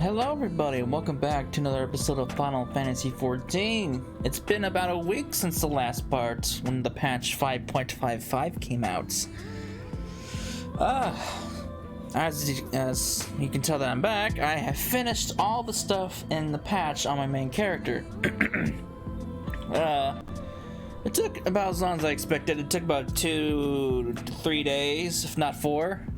Hello everybody and welcome back to another episode of Final Fantasy XIV. It's been about a week since the last part when the patch 5.55 came out. As you can tell that I'm back, I have finished all the stuff in the patch on my main character. It took about as long as I expected. It took about 2 to 3 days, if not 4.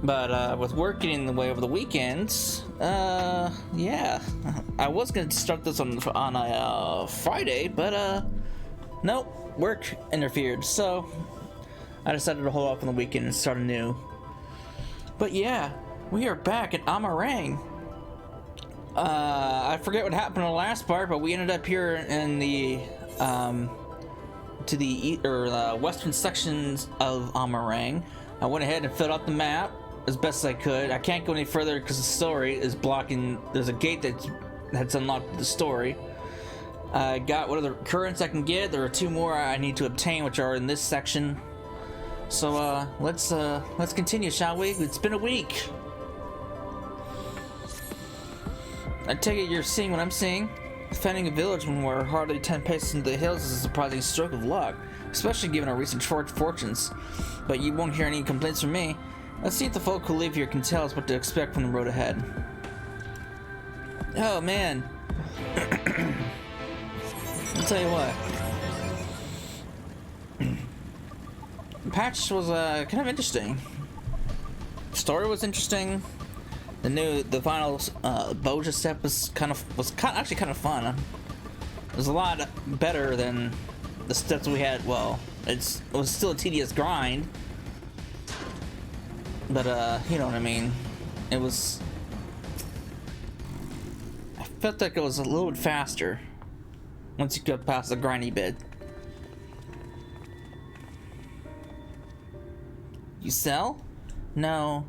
But with work getting in the way over the weekends, yeah, I was gonna start this on a Friday, but nope, work interfered, so I decided to hold off on the weekend and start anew. But yeah, we are back at Amh Areang. I forget what happened in the last part, but we ended up here in the western sections of Amh Areang. I went ahead and filled out the map as best as I could. I can't go any further because the story is blocking. There's a gate that's unlocked the story. I got what other currents I can get. There are 2 more I need to obtain, which are in this section. So let's continue, shall we? It's been a week. I take it you're seeing what I'm seeing. Defending a village when we're hardly 10 paces into the hills is a surprising stroke of luck, especially given our recent fortunes. But you won't hear any complaints from me. Let's see if the folk who live here can tell us what to expect from the road ahead. Oh man. I'll tell you what. The patch was kind of interesting. The story was interesting. The final Boja step was actually kind of fun. It was a lot better than the steps we had. Well, it was still a tedious grind. But, you know what I mean. I felt like it was a little bit faster once you got past the grindy bit. You sell? No,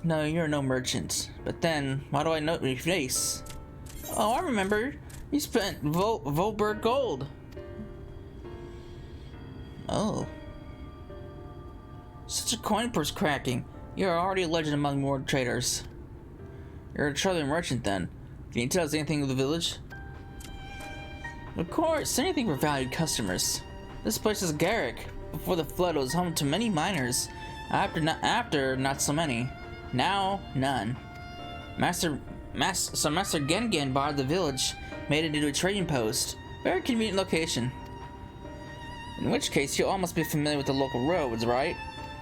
you're no merchant. But then, why do I know your face? Oh, I remember. You spent Volberg gold. Oh. Such a coin purse cracking. You're already a legend among more traders. You're a traveling merchant then. Can you tell us anything of the village? Of course, anything for valued customers. This place is Garrick. Before the flood, it was home to many miners. After, not so many. Now, none. Master Gengen bought the village, made it into a trading post. Very convenient location. In which case, you all must be familiar with the local roads, right?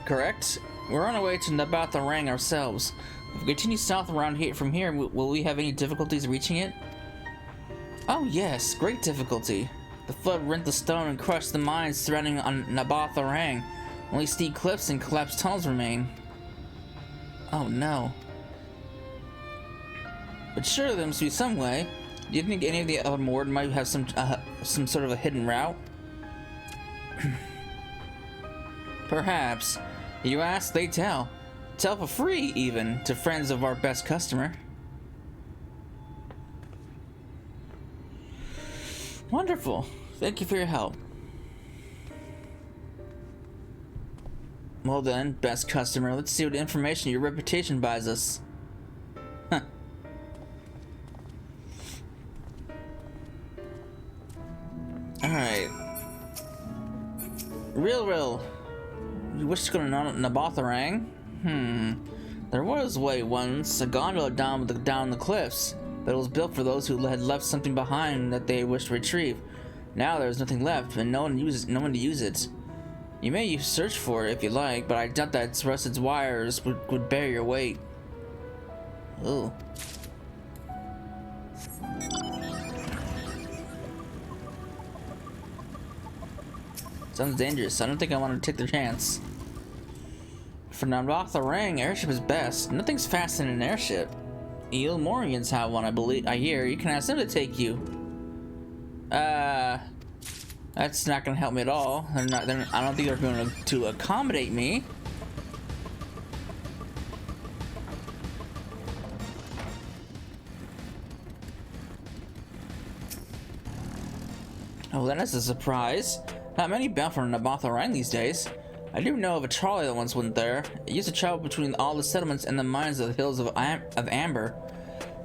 Correct? We're on our way to Amh Areang ourselves. If we continue south around here from here, will we have any difficulties reaching it? Oh yes, great difficulty. The flood rent the stone and crushed the mines surrounding on Amh Areang. Only steep cliffs and collapsed tunnels remain. Oh no. But surely there must be some way. Do you think any of the other Mord might have some sort of a hidden route? Perhaps. You ask, they tell. Tell for free, even, to friends of our best customer. Wonderful. Thank you for your help. Well then, best customer, let's see what information your reputation buys us. Huh. Alright. Real. You wish to go to Amh Areang? There was a way once, a gondola down the cliffs, but it was built for those who had left something behind that they wished to retrieve. Now there is nothing left, and no one to use it. You may search for it if you like, but I doubt that its rusted wires would bear your weight. Ooh. Sounds dangerous. I don't think I want to take the chance. For Amh Areang, airship is best. Nothing's faster than an airship. Eel Morians have one, I hear. You can ask them to take you. That's not gonna help me at all. I don't think they're going to accommodate me. Oh, that is a surprise. Not many bound for Amh Areang these days. I do know of a trolley that once went there. It used to travel between all the settlements and the mines of the hills of Amber.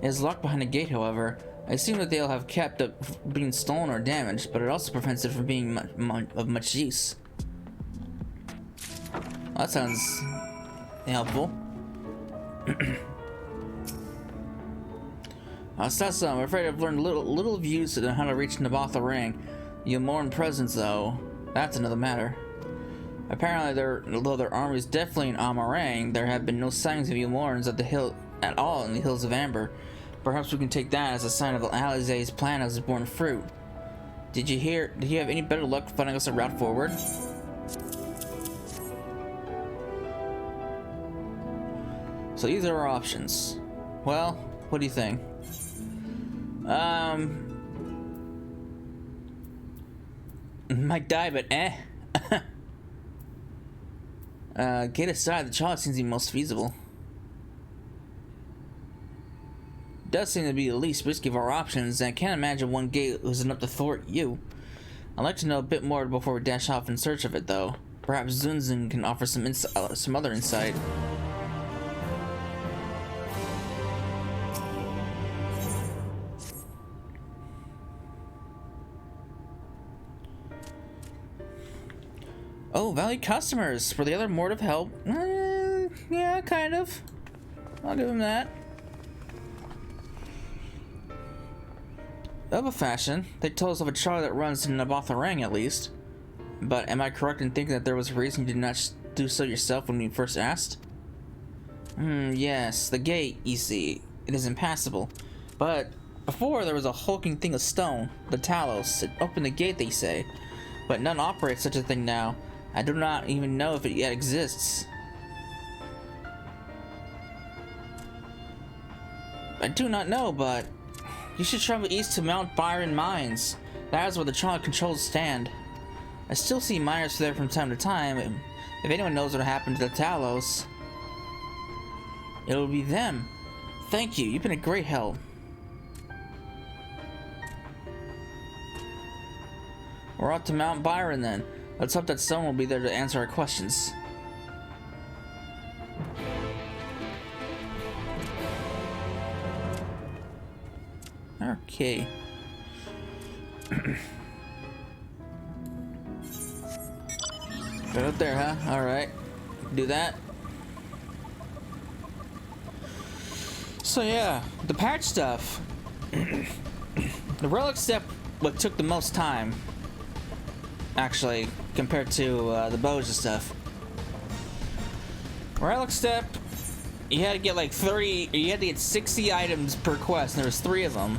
It is locked behind a gate, however. I assume that they'll have kept it from being stolen or damaged, but it also prevents it from being of much use. Well, that sounds helpful. Sessa, I'm afraid I've learned little of use on how to reach Amh Areang. Yulmoran presence, though, that's another matter. Apparently, although their army is definitely in Amh Areang, there have been no signs of Yulmorans at all in the Hills of Amber. Perhaps we can take that as a sign of Alizé's plan has borne fruit. Did you have any better luck finding us a route forward? So these are our options. Well, what do you think? Might die, but gate aside, the child seems to be most feasible. Does seem to be the least risky of our options, and I can't imagine one gate was enough to thwart you. I'd like to know a bit more before we dash off in search of it, though. Perhaps Zunzun can offer some other insight. Oh, valued customers. Were the other more of help? Yeah, kind of. I'll give him that. Of a fashion, they told us of a charter that runs to Amh Areang at least. But am I correct in thinking that there was a reason you did not do so yourself when we first asked? Yes, the gate, you see, it is impassable. But before there was a hulking thing of stone, the Talos. It opened the gate, they say. But none operates such a thing now. I do not even know if it yet exists. I do not know, but you should travel east to Mount Byron Mines. That is where the Charlotte controls stand. I still see miners there from time to time. If anyone knows what happened to the Talos, it will be them. Thank you. You've been a great help. We're off to Mount Byron then. Let's hope that someone will be there to answer our questions. Okay. Go up there, huh? Alright. Do that. So yeah, the patch stuff. The relic step what took the most time, actually, compared to the bows and stuff. Relic step, you had to get like 30, you had to get 60 items per quest, and there was 3 of them.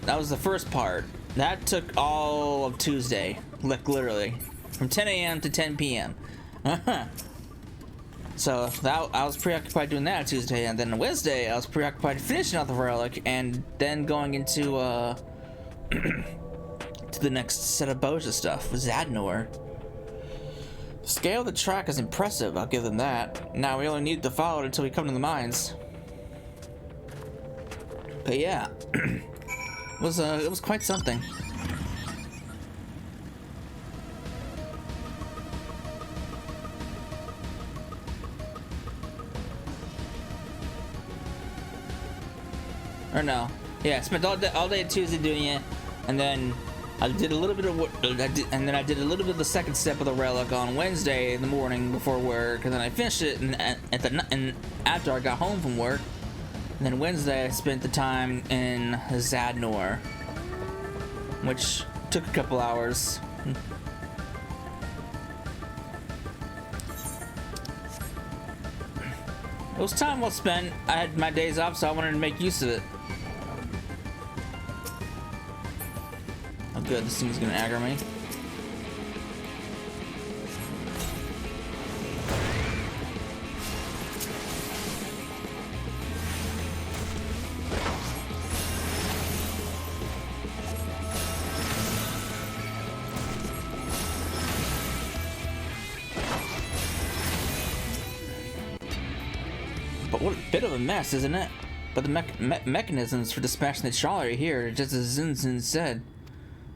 That was the first part. That took all of Tuesday, like literally, from 10 a.m. to 10 p.m. So that, I was preoccupied doing that Tuesday, and then Wednesday I was preoccupied finishing out the relic, and then going into to the next set of bows and stuff with Zadnor. The scale of the track is impressive, I'll give them that. Now we only need to follow it until we come to the mines. But yeah, it was quite something. Or no, yeah, I spent all day Tuesday doing it, and then I did a little bit of and then I did a little bit of the second step of the relic on Wednesday in the morning before work, and then I finished it and after I got home from work. And then Wednesday I spent the time in Zadnor, which took a couple hours. It was time well spent. I had my days off, so I wanted to make use of it. Oh good, this thing's gonna aggro me. But what a bit of a mess, isn't it? But the mechanisms for dispatching the trawler are here, just as Zunzun said.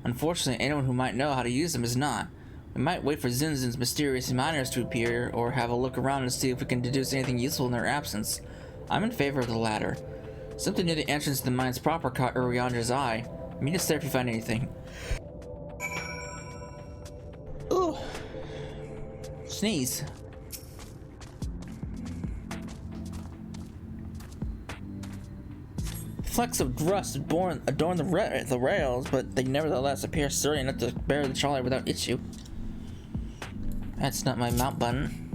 Unfortunately, anyone who might know how to use them is not. We might wait for Zunzun's mysterious miners to appear, or have a look around and see if we can deduce anything useful in their absence. I'm in favor of the latter. Something near the entrance to the mines proper caught Uriandra's eye. Meet us there if you find anything. Ooh. Sneeze. Flecks of rust adorn the rails, but they nevertheless appear sturdy enough to bear the trolley without issue. That's not my mount button.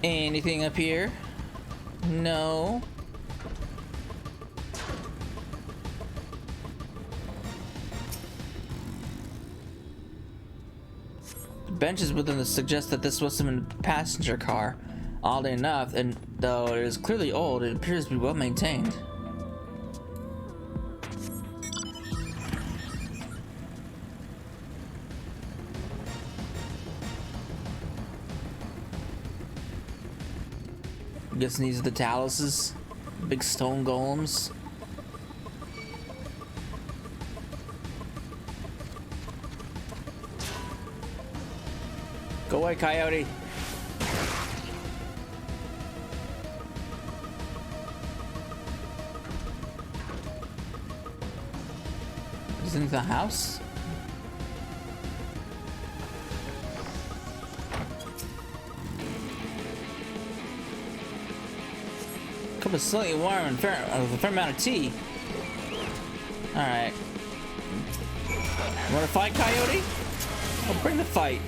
Anything up here? No. The benches within this suggest that this was some passenger car. Oddly enough, and though it is clearly old, it appears to be well maintained. I'm guessing these are the Taloses, big stone golems. Go away, coyote. Is it in the house? Cup of slightly warm and a fair amount of tea. Alright. You wanna fight, coyote? Well, bring the fight.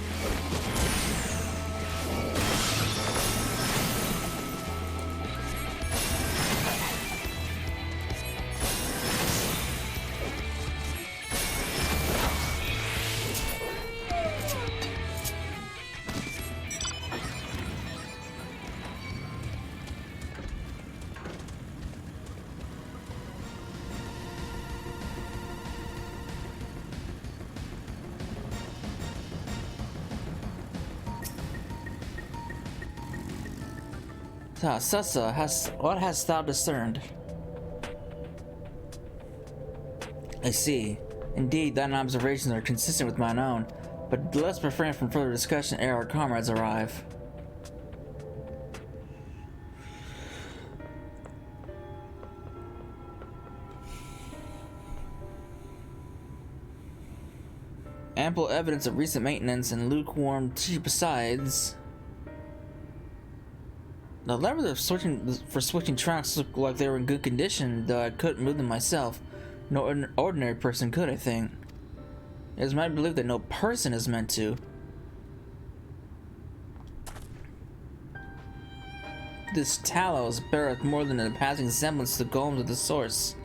Sussa, what hast thou discerned? I see. Indeed, thine observations are consistent with mine own, but let's refrain from further discussion ere our comrades arrive. Ample evidence of recent maintenance and lukewarm tea besides. The levers for switching tracks looked like they were in good condition, though I couldn't move them myself. No ordinary person could, I think. It is my belief that no person is meant to. This Talos beareth more than a passing semblance to the golems of the source,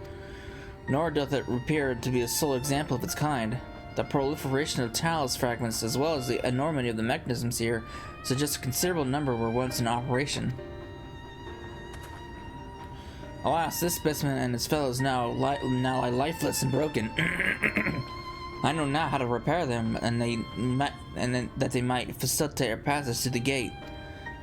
nor doth it appear to be a sole example of its kind. The proliferation of Talos fragments, as well as the enormity of the mechanisms here, suggests a considerable number were once in operation. Alas, this specimen and its fellows now lie lifeless and broken. I know now how to repair them, and that they might facilitate our passage to the gate.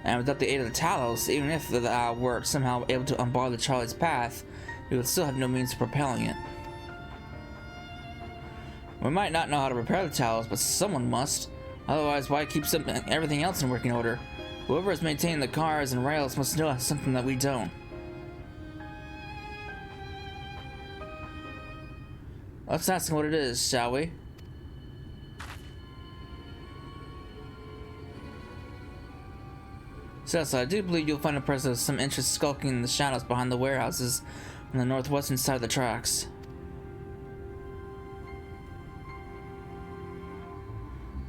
And without the aid of the Talos, even if thou wert somehow able to unbar the Charlie's path, we would still have no means of propelling it. We might not know how to repair the Talos, but someone must. Otherwise, why keep everything else in working order? Whoever is maintaining the cars and rails must know something that we don't. Let's ask him what it is, shall we? So I do believe you'll find a person of some interest skulking in the shadows behind the warehouses on the northwestern side of the tracks.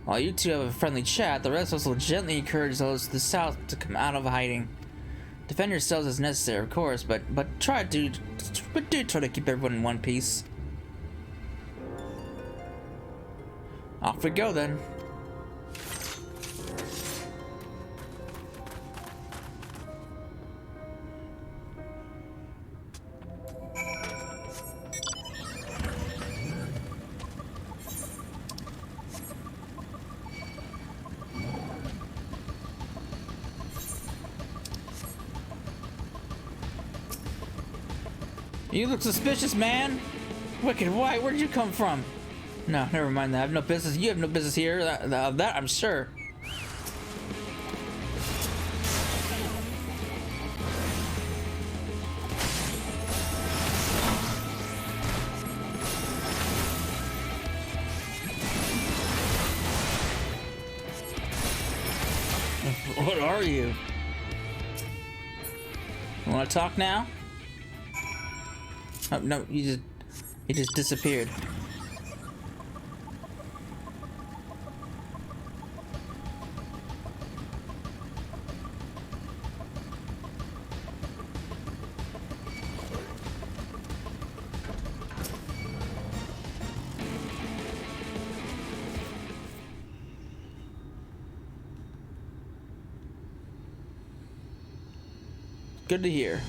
While you two have a friendly chat, the rest of us will gently encourage those to the south to come out of hiding. Defend yourselves as necessary, of course, but do try to keep everyone in one piece. Off we go then. You look suspicious, man. Wicked White, where did you come from? No, never mind that. I have no business. You have no business here. That I'm sure. What are you? You want to talk now? Oh no, he just disappeared. Good to hear.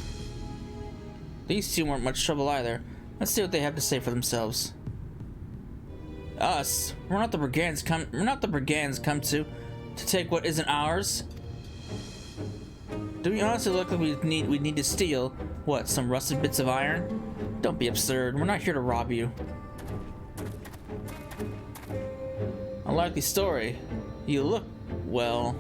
These two weren't much trouble either. Let's see what they have to say for themselves. Us? We're not the brigands come to take what isn't ours. Do we honestly look like we need to steal what, some rusted bits of iron? Don't be absurd. We're not here to rob you. Unlikely story. You look, well,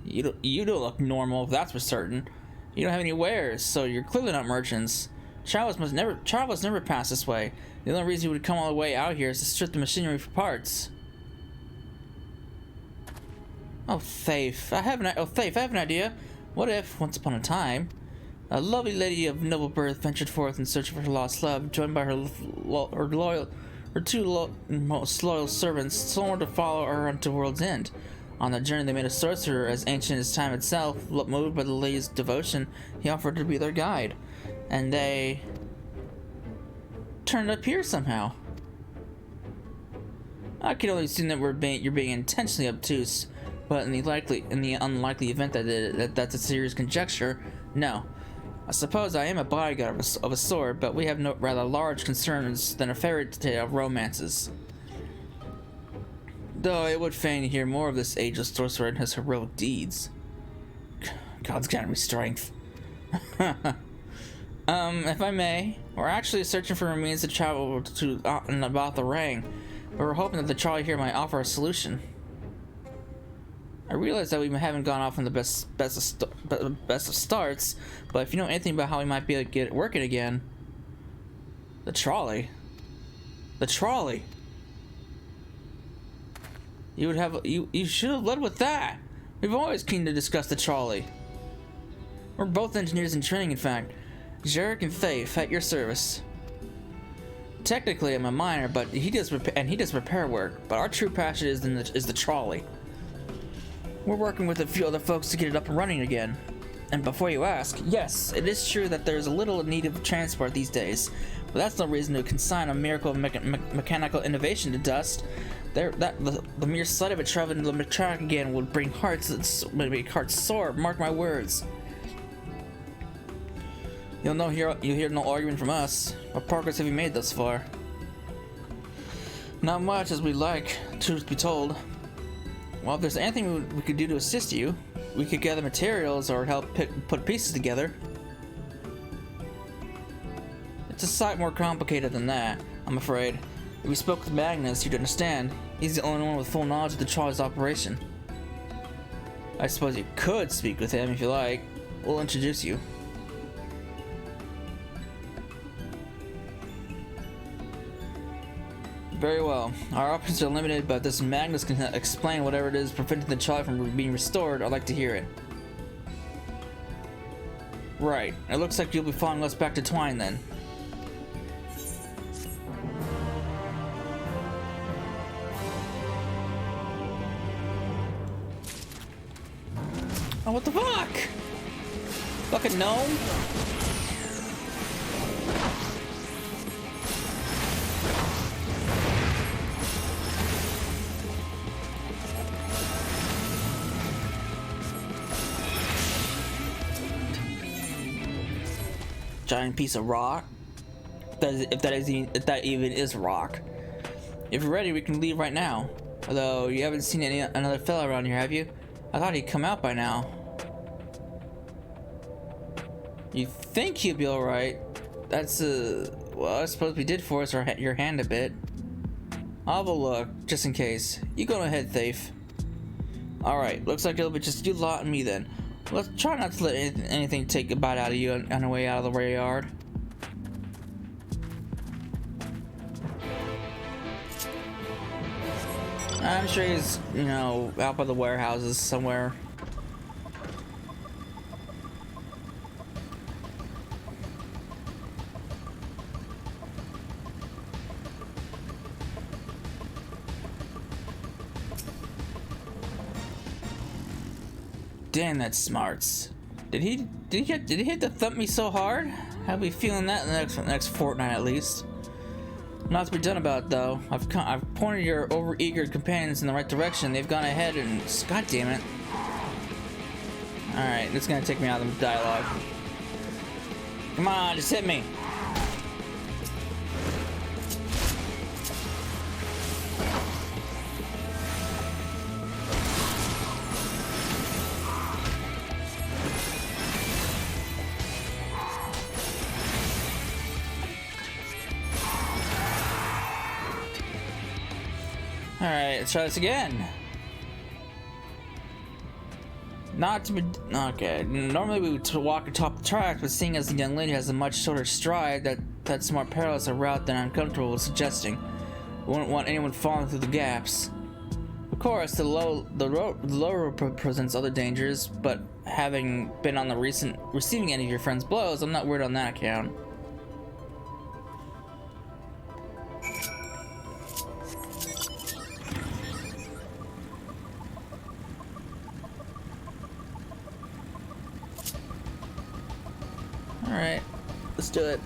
you don't look normal, that's for certain. You don't have any wares, so you're clearly not merchants. Travelers never pass this way. The only reason you would come all the way out here is to strip the machinery for parts. Oh, Faith, I have an idea. What if, once upon a time, a lovely lady of noble birth ventured forth in search of her lost love, joined by her two most loyal servants, sworn to follow her unto world's end. On the journey, they met a sorcerer as ancient as time itself. Moved by the lady's devotion, he offered to be their guide, and they turned up here somehow. I can only assume that you're being intentionally obtuse, but in the unlikely event that's a serious conjecture, no. I suppose I am a bodyguard of a sort, but we have no rather large concerns than a fairy tale of romances. Though I would fain to hear more of this ageless sorcerer and his heroic deeds. God's grant me strength. If I may, we're actually searching for a means to travel to Amh Areang, but we're hoping that the Charlie here might offer a solution. I realize that we haven't gone off on the best of starts, but if you know anything about how we might be able to get it working again. The trolley. You should have led with that. We've always keen to discuss the trolley. We're both engineers in training, in fact. Jarek and Faith at your service. Technically, I'm a miner, but he does repair work. But our true passion is the trolley. We're working with a few other folks to get it up and running again. And before you ask, yes, it is true that there's a little need of transport these days, but that's no reason to consign a miracle of mechanical innovation to dust. The mere sight of it traveling to the track again would bring make hearts sore. Mark my words. You'll hear no argument from us. What progress have you made thus far? Not much, as we'd like, truth be told. Well, if there's anything we could do to assist you, we could gather materials or help put pieces together. It's a sight more complicated than that, I'm afraid. If we spoke with Magnus, you'd understand. He's the only one with full knowledge of the trolley's operation. I suppose you could speak with him if you like. We'll introduce you. Very well. Our options are limited, but this Magnus can explain whatever it is preventing the trolley from being restored. I'd like to hear it. Right. It looks like you'll be following us back to Twine then. Oh, what the fuck? Fucking gnome? Giant piece of rock. If that even is rock. If you're ready, we can leave right now. Although you haven't seen another fella around here, have you? I thought he'd come out by now. You think he'll be alright? That's well, I suppose we did force your hand a bit. I'll have a look, just in case. You go ahead, Thief. Alright, looks like it'll be just you lot and me then. Let's try not to let anything take a bite out of you on the way out of the yard. I'm sure he's, you know, out by the warehouses somewhere. Damn, that's smarts. Did he hit to thump me so hard? I'll be feeling that in the next fortnight at least. Not to be done about it, though. I've pointed your overeager companions in the right direction. They've gone ahead and god damn it. All right, it's gonna take me out of the dialogue. Come on, just hit me. Alright, let's try this again. Not to be... Okay, normally we would walk atop the track, but seeing as the young lady has a much shorter stride, that's more perilous a route than I'm comfortable with suggesting. We wouldn't want anyone falling through the gaps. Of course, the lower road presents other dangers, but having been on the recent receiving end of your friend's blows, I'm not worried on that account. Alright, let's do it.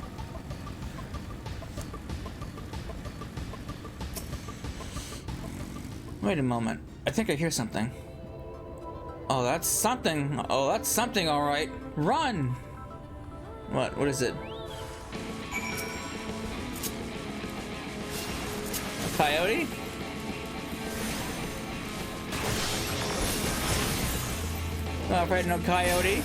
Wait a moment. I think I hear something. Oh, that's something. Oh, that's something, alright. Run! What? What is it? A coyote? Not afraid of no coyote.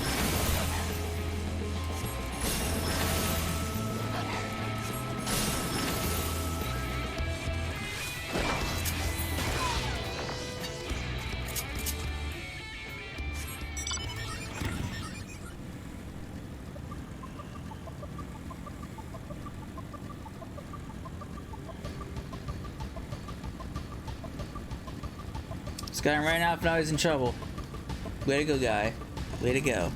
Got him right now if now he's in trouble. Way to go, guy. Way to go.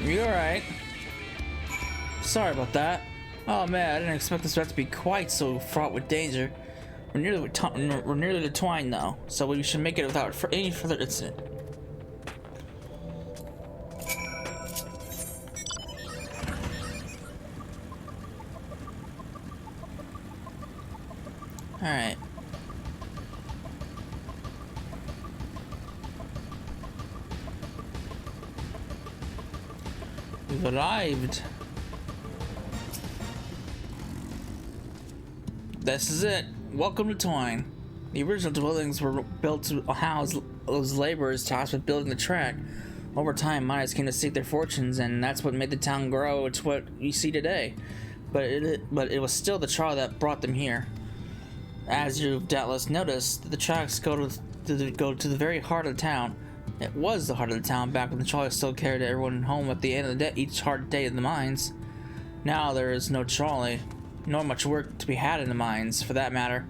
You alright? Sorry about that. Oh man, I didn't expect this route to be quite so fraught with danger. We're nearly to Twine though, so we should make it without any further incident. Alright. We've arrived. This is it. Welcome to Twine. The original dwellings were built to house those laborers tasked with building the track. Over time, miners came to seek their fortunes, and that's what made the town grow to what you see today. But it was still the trial that brought them here. As you've doubtless noticed, the tracks go to the very heart of the town. It was the heart of the town back when the trolley still carried everyone home at the end of the day, each hard day in the mines. Now there is no trolley, nor much work to be had in the mines, for that matter.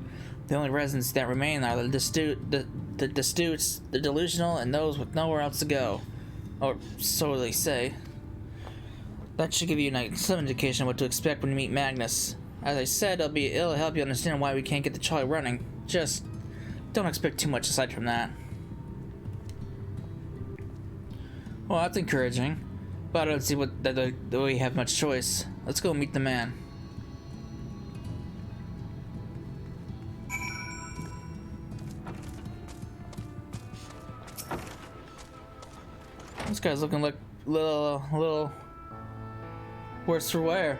The only residents that remain are the destitutes, the delusional, and those with nowhere else to go. Or so they say. That should give you some indication of what to expect when you meet Magnus. As I said, it'll help you understand why we can't get the trolley running. Just don't expect too much aside from that. Well, that's encouraging, but I don't see that we have much choice. Let's go meet the man. guy's looking like little worse for wear.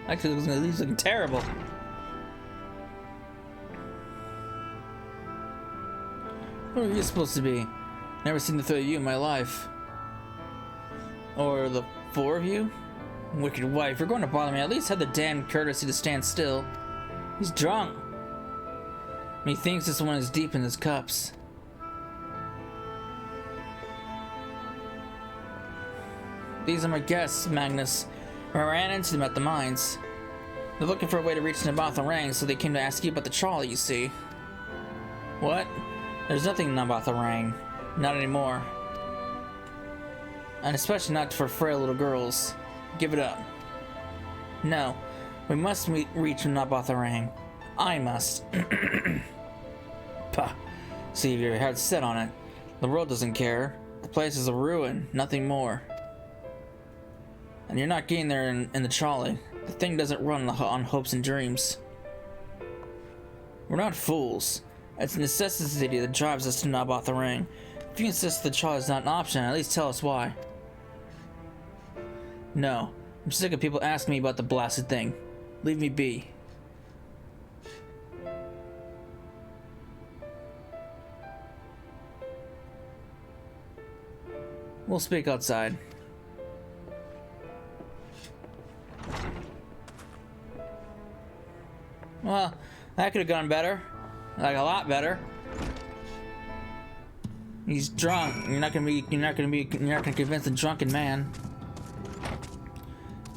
Actually, he's looking terrible. Who are you supposed to be? Never seen the three of you in my life. Or the four of you? Wicked wife, if you're going to bother me, at least have the damn courtesy to stand still. He's drunk. And he thinks this one is deep in his cups. These are my guests, Magnus. I ran into them at the mines. They're looking for a way to reach Amh Areang, so they came to ask you about the trolley, you see. What? There's nothing in Amh Areang. Not anymore. And especially not for frail little girls. Give it up. No. We must reach Amh Areang. I must. Pah. See if your heart's set on it. The world doesn't care. The place is a ruin, nothing more. And you're not getting there in the trolley. The thing doesn't run on hopes and dreams. We're not fools. It's a necessity that drives us to Amh Areang. If you insist the trolley is not an option, at least tell us why. No. I'm sick of people asking me about the blasted thing. Leave me be. We'll speak outside. Well, that could have gone better. Like a lot better. He's drunk. You're not gonna convince a drunken man.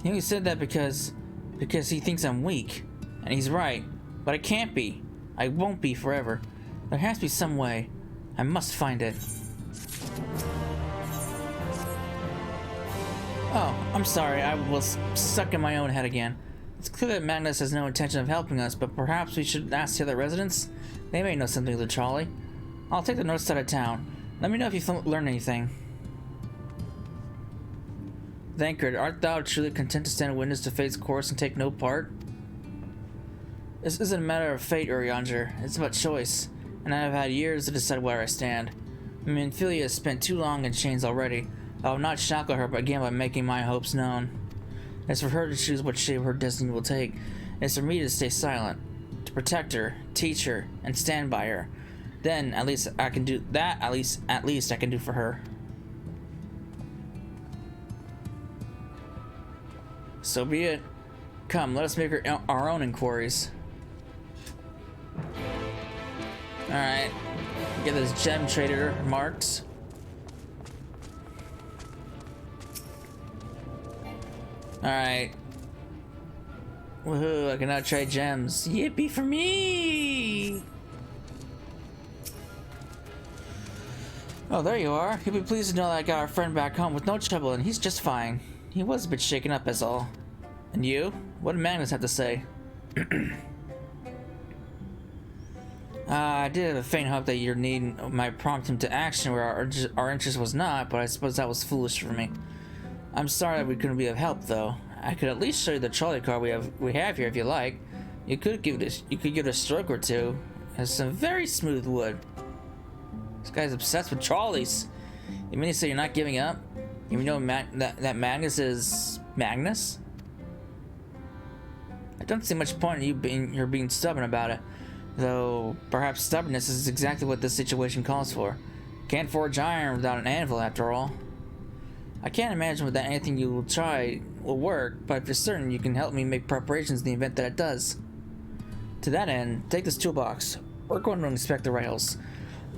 He only said that because he thinks I'm weak. And he's right. But I can't be. I won't be forever. There has to be some way. I must find it. Oh, I'm sorry. I was stuck in my own head again. It's clear that Magnus has no intention of helping us, but perhaps we should ask the other residents? They may know something of the trolley. I'll take the north side of town. Let me know if you learn anything. Thancred, art thou truly content to stand witness to fate's course and take no part? This isn't a matter of fate, Urianger. It's about choice, and I have had years to decide where I stand. Minfilia has spent too long in chains already. I will not shackle her again by making my hopes known. It's for her to choose what shape her destiny will take. It's for me to stay silent, to protect her, teach her, and stand by her. Then, at least I can do that. At least I can do for her. So be it. Come, let us make our own inquiries. All right, get this gem trader marked. Alright. Woohoo, I can now trade gems. Yippee for me! Oh, there you are. You'll be pleased to know that I got our friend back home with no trouble, and he's just fine. He was a bit shaken up, as all. And you? What did Magnus have to say? I did have a faint hope that your need might prompt him to action where our interest was not, but I suppose that was foolish for me. I'm sorry that we couldn't be of help, though. I could at least show you the trolley car we have here if you like. You could give it a stroke or two. It has some very smooth wood. This guy's obsessed with trolleys. You mean to say you're not giving up? You know that Magnus is Magnus? I don't see much point in you being stubborn about it. Though perhaps stubbornness is exactly what this situation calls for. Can't forge iron without an anvil, after all. I can't imagine that anything you will try will work, but for certain you can help me make preparations in the event that it does. To that end, take this toolbox. We're going to inspect the rails.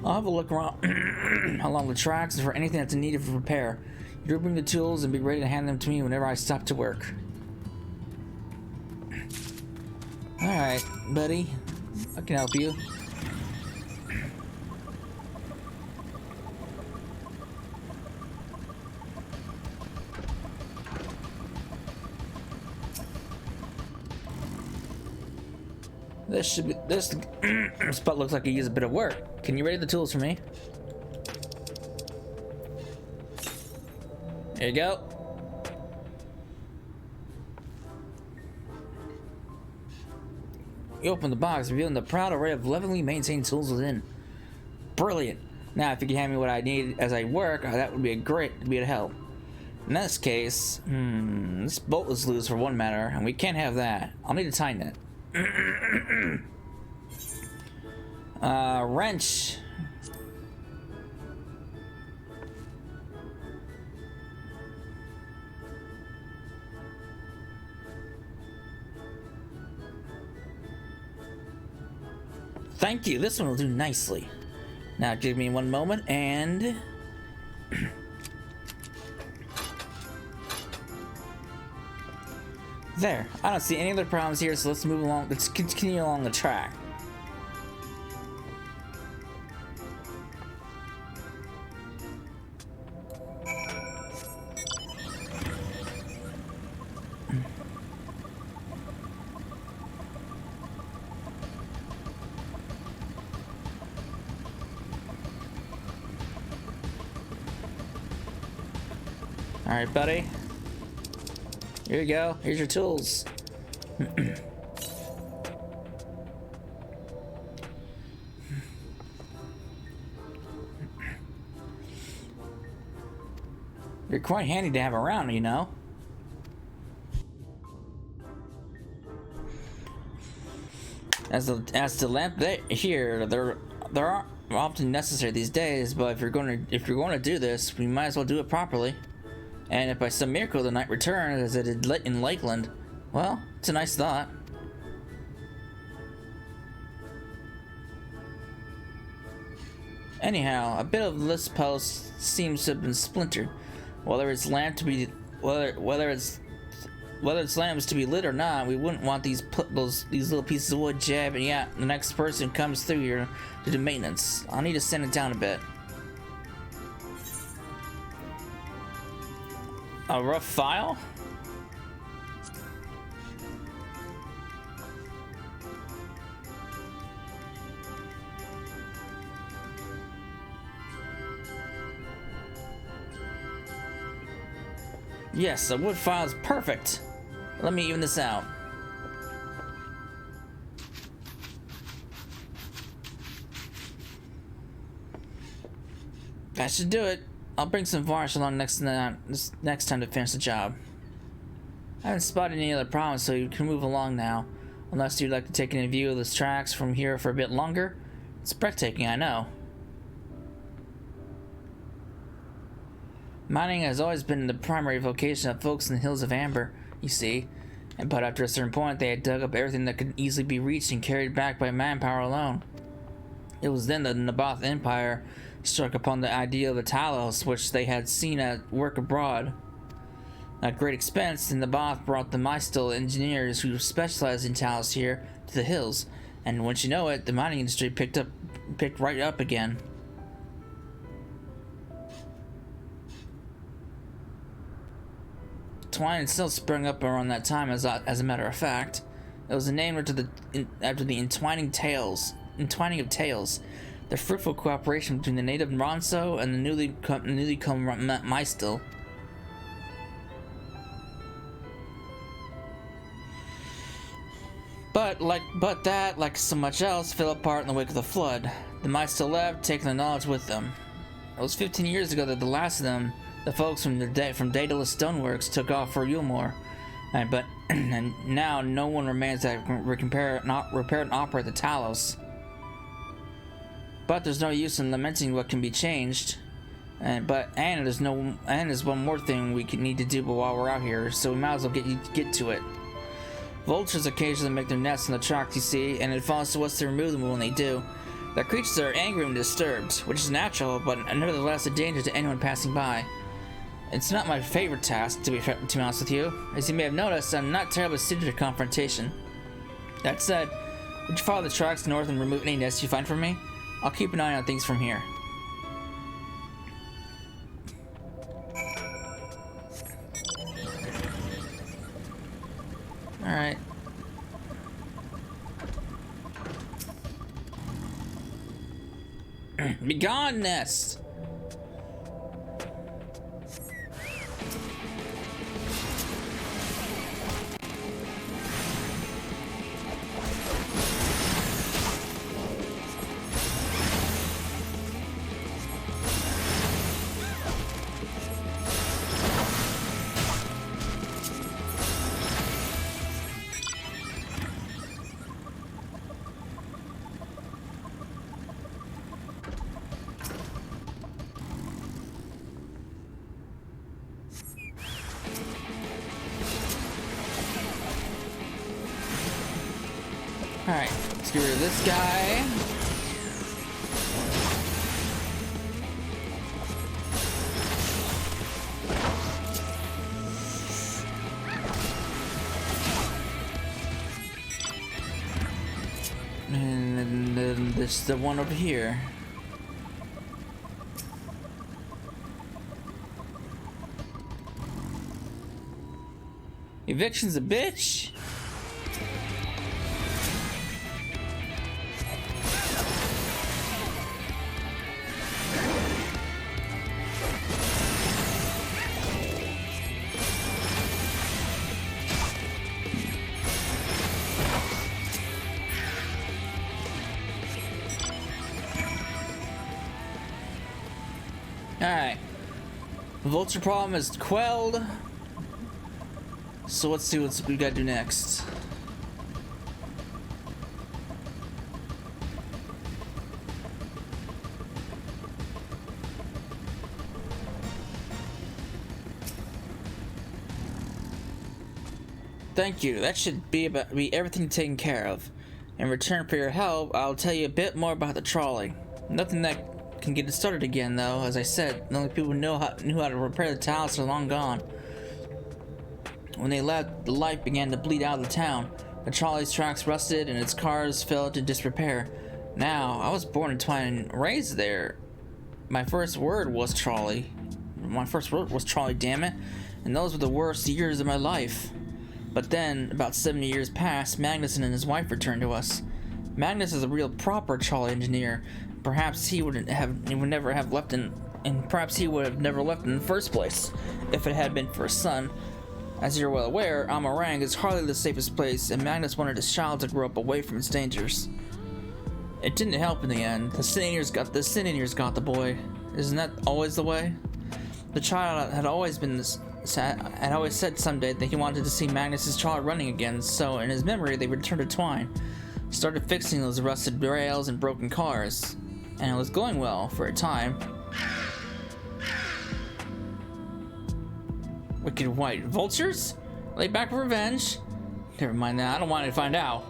I'll have a look around along the tracks for anything that's needed for repair. You bring the tools and be ready to hand them to me whenever I stop to work. Alright, buddy. I can help you. This spot looks like it needs a bit of work. Can you ready the tools for me? There you go. You open the box, revealing the proud array of lovingly maintained tools within. Brilliant. Now, if you can hand me what I need as I work, that would be a help. In this case, this bolt is loose for one matter, and we can't have that. I'll need to tighten it. Wrench. Thank you, this one will do nicely. Now give me one moment and... There, I don't see any other problems here, so let's move along, let's continue along the track. Alright, buddy. Here you go. Here's your tools. You're quite handy to have around, you know. As the lamp here, there are often necessary these days, but if you're going to do this, we might as well do it properly. And if by some miracle the night returns as it did in Lakeland, well, it's a nice thought. Anyhow, a bit of this post seems to have been splintered. Whether its lamps to be lit or not, we wouldn't want these little pieces of wood jabbing out the next person comes through here to do maintenance. I'll need to sand it down a bit. A rough file? Yes, a wood file is perfect. Let me even this out. That should do it. I'll bring some varnish along next time to finish the job. I haven't spotted any other problems, so you can move along now. Unless you'd like to take in view of the tracks from here for a bit longer. It's breathtaking, I know. Mining has always been the primary vocation of folks in the hills of Amber, you see. But after a certain point, they had dug up everything that could easily be reached and carried back by manpower alone. It was then the Naboth Empire struck upon the idea of the Talos, which they had seen at work abroad. At great expense, the Naboth brought the Mystil engineers who specialized in Talos here to the hills, and once you know it, the mining industry picked right up again. Twine still sprung up around that time, as a matter of fact. It was named after the entwining of tales. The fruitful cooperation between the native Ronso and the newly come Mystil. But that, like so much else, fell apart in the wake of the flood. The Mystil left, taking the knowledge with them. It was 15 years ago that the last of them, the folks from Daedalus Stoneworks, took off for Yulmore. And now no one remains that can repair and operate the Talos. But there's no use in lamenting what can be changed. There's one more thing we need to do while we're out here, so we might as well get to it. Vultures occasionally make their nests in the tracks, you see, and it falls to us to remove them when they do. Their creatures are angry and disturbed, which is natural, but nevertheless a danger to anyone passing by. It's not my favorite task, to be honest with you. As you may have noticed, I'm not terribly suited to confrontation. That said, would you follow the tracks north and remove any nests you find for me? I'll keep an eye on things from here. Alright. Begone, nest! Alright, let's get rid of this guy. And then this is the one over here. Eviction's a bitch. Alright. The vulture problem is quelled. So let's see what we gotta do next. Thank you. That should be everything taken care of. In return for your help, I'll tell you a bit more about the trolley. Nothing that can get it started again, though. As I said, the only people who knew how to repair the Talos are long gone. When they left, the life began to bleed out of the town. The trolley's tracks rusted and its cars fell into disrepair. Now, I was born in Twine and raised there. My first word was trolley. Damn it. And those were the worst years of my life. But then, about 70 years passed, Magnus and his wife returned to us. Magnus is a real proper trolley engineer. Perhaps he would never have left in the first place if it had been for his son. As you're well aware, Amh Areang is hardly the safest place, and Magnus wanted his child to grow up away from its dangers. It didn't help in the end. The sin eaters got the boy. Isn't that always the way? The child had always said someday that he wanted to see Magnus's child running again, so in his memory they returned to Twine, started fixing those rusted rails and broken cars, and it was going well for a time. Wicked white vultures? Lay back for revenge? Never mind that, I don't want to find out.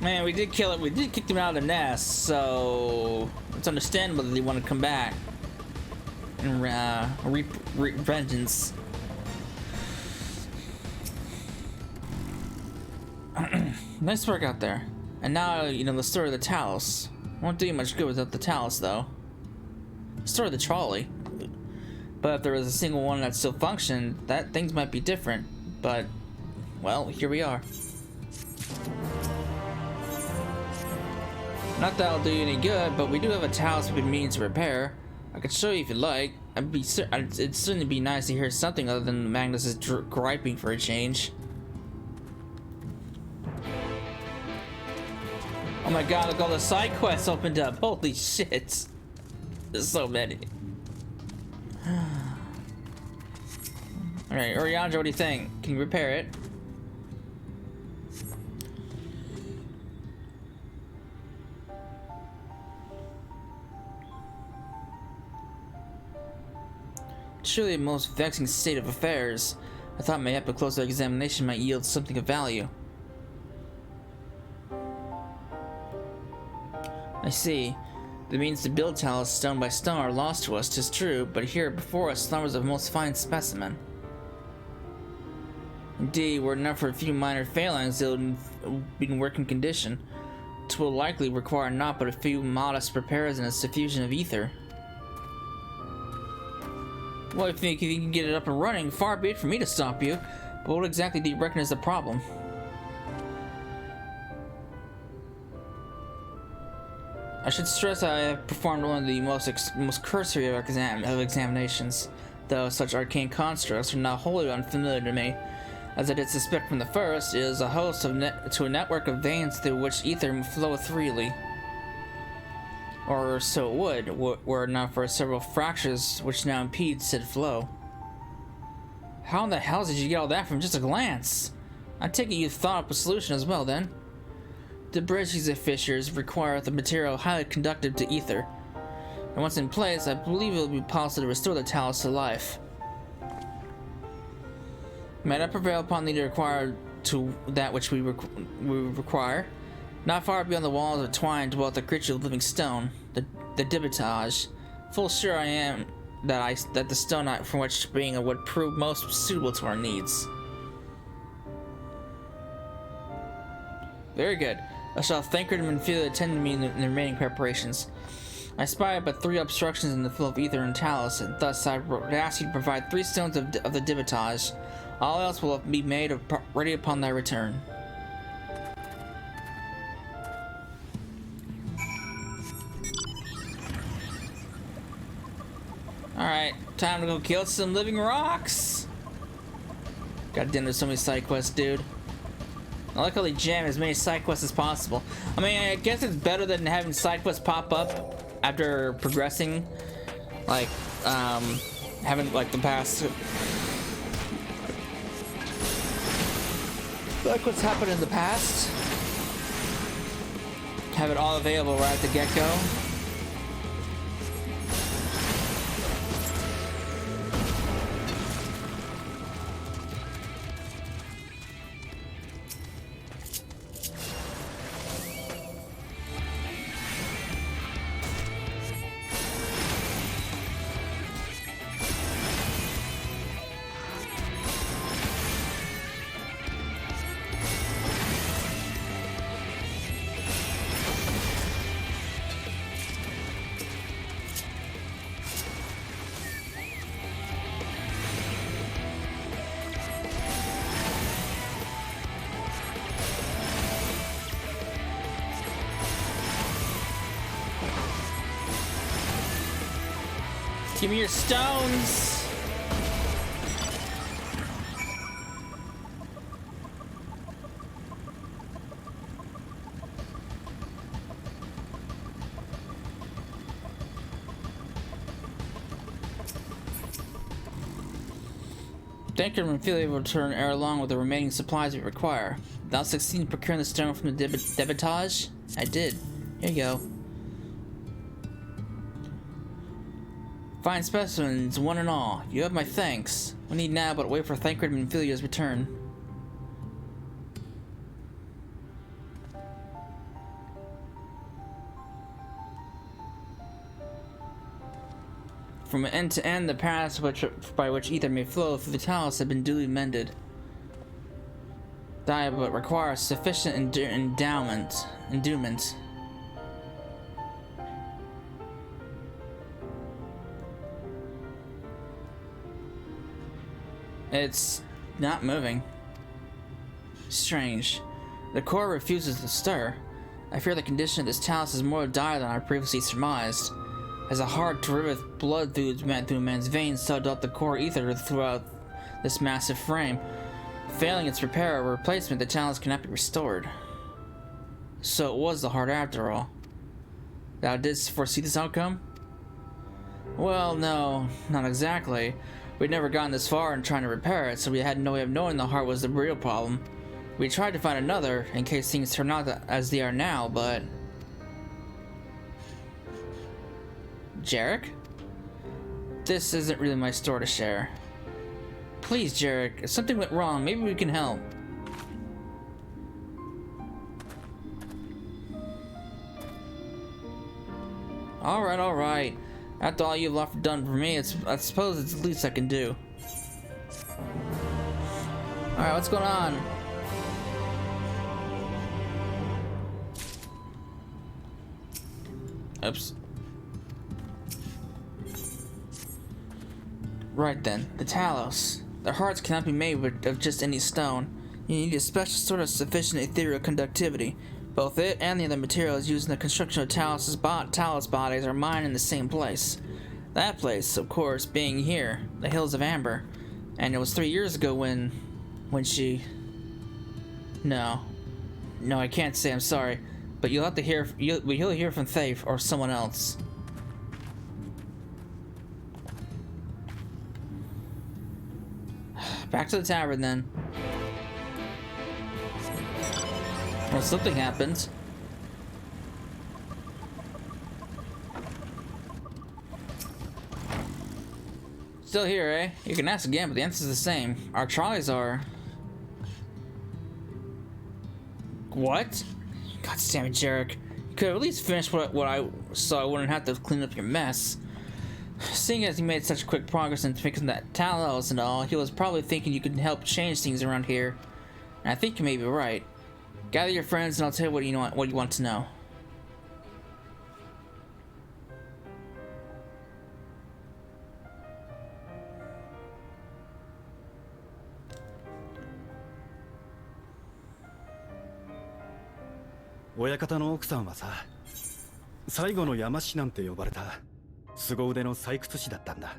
Man, we did kill it. We did kick them out of the nest, so it's understandable that they want to come back and reap vengeance. Nice work out there. And now, you know, the story of the Talos. Won't do you much good without the Talos, though. The story of the trolley. But if there was a single one that still functioned, that things might be different. But, well, here we are. Not that it'll do you any good, but we do have a Talos we've been meaning to repair. I could show you if you'd like. It'd certainly be nice to hear something other than Magnus's griping for a change. Oh my god, look, all the side quests opened up. Holy shit. There's so many. Alright, Oriandra, what do you think? Can you repair it? Surely a most vexing state of affairs. I thought mayhap a closer examination might yield something of value. I see. The means to build Talos stone by stone are lost to us, 'tis true, but here before us slumbers a most fine specimen. Indeed, were it not for a few minor failings, it would be in working condition. 'Twill likely require naught but a few modest repairs and a suffusion of ether. Well, if you can get it up and running, far be it for me to stop you. But what exactly do you reckon is the problem? I should stress I have performed one of the most cursory of examinations, though such arcane constructs are not wholly unfamiliar to me. As I did suspect from the first, it is a host to a network of veins through which ether will flow freely. Or so it would, were it not for several fractures which now impede said flow. How in the hell did you get all that from just a glance? I take it you thought up a solution as well, then? The bridges and fissures require the material highly conductive to ether. And once in place, I believe it will be possible to restore the Talos to life. May not prevail upon the required to that which we require. Not far beyond the walls of twine dwelt a creature of living stone, the Dibitage. Full sure I am that the stone from which being would prove most suitable to our needs. Very good. I shall thank her and feel attend to me in the remaining preparations. I spied but 3 obstructions in the flow of ether and Talos, and thus I would ask you to provide 3 stones of the Dibitage. All else will be made ready upon thy return. Alright, time to go kill some living rocks! God damn, there's so many side quests, dude. I like how they jam as many side quests as possible. I mean, I guess it's better than having side quests pop up after progressing. Like, having, like, the past... like what's happened in the past. Have it all available right at the get-go. Give me your stones! Thank you and feel able to return ere long with the remaining supplies we require. Thou succeeded in procuring the stone from the Debitage? I did. Here you go. Fine specimens, one and all. You have my thanks. We need now but wait for Thancred and Philia's return. From end to end, the paths by which ether may flow through the Talos have been duly mended. That but requires sufficient endowment. It's not moving. Strange. The core refuses to stir. I fear the condition of this Talos is more dire than I previously surmised. As a hard terrific blood through man's veins, so doth the core ether throughout this massive frame. Failing its repair or replacement, the Talos cannot be restored. So it was the heart after all. Thou didst foresee this outcome? Well, no, not exactly. We'd never gotten this far in trying to repair it, so we had no way of knowing the heart was the real problem. We tried to find another, in case things turn out as they are now, but... Jarek? This isn't really my story to share. Please, Jarek, if something went wrong, maybe we can help. Alright. After all you've done for me, I suppose it's the least I can do. Alright, what's going on? Oops. Right then, the Talos. Their hearts cannot be made of just any stone. You need a special sort of sufficient ethereal conductivity. Both it and the other materials used in the construction of Talos bodies are mined in the same place. That place, of course, being here, the Hills of Amber. And it was 3 years ago when she... No, I can't say, I'm sorry. But you'll have to hear, you'll hear from Thafe or someone else. Back to the tavern then. Well, something happened. Still here, eh? You can ask again, but the answer's the same. Our tries are... What? God damn it, Jarek. You could have at least finished what I... so I wouldn't have to clean up your mess. Seeing as you made such quick progress in fixing that Talos and all, he was probably thinking you could help change things around here. And I think you may be right. Gather your friends and I'll tell you what you want to know.親方の奥さんはさ、最後の山師なんて呼ばれた凄腕の採掘師だったんだ。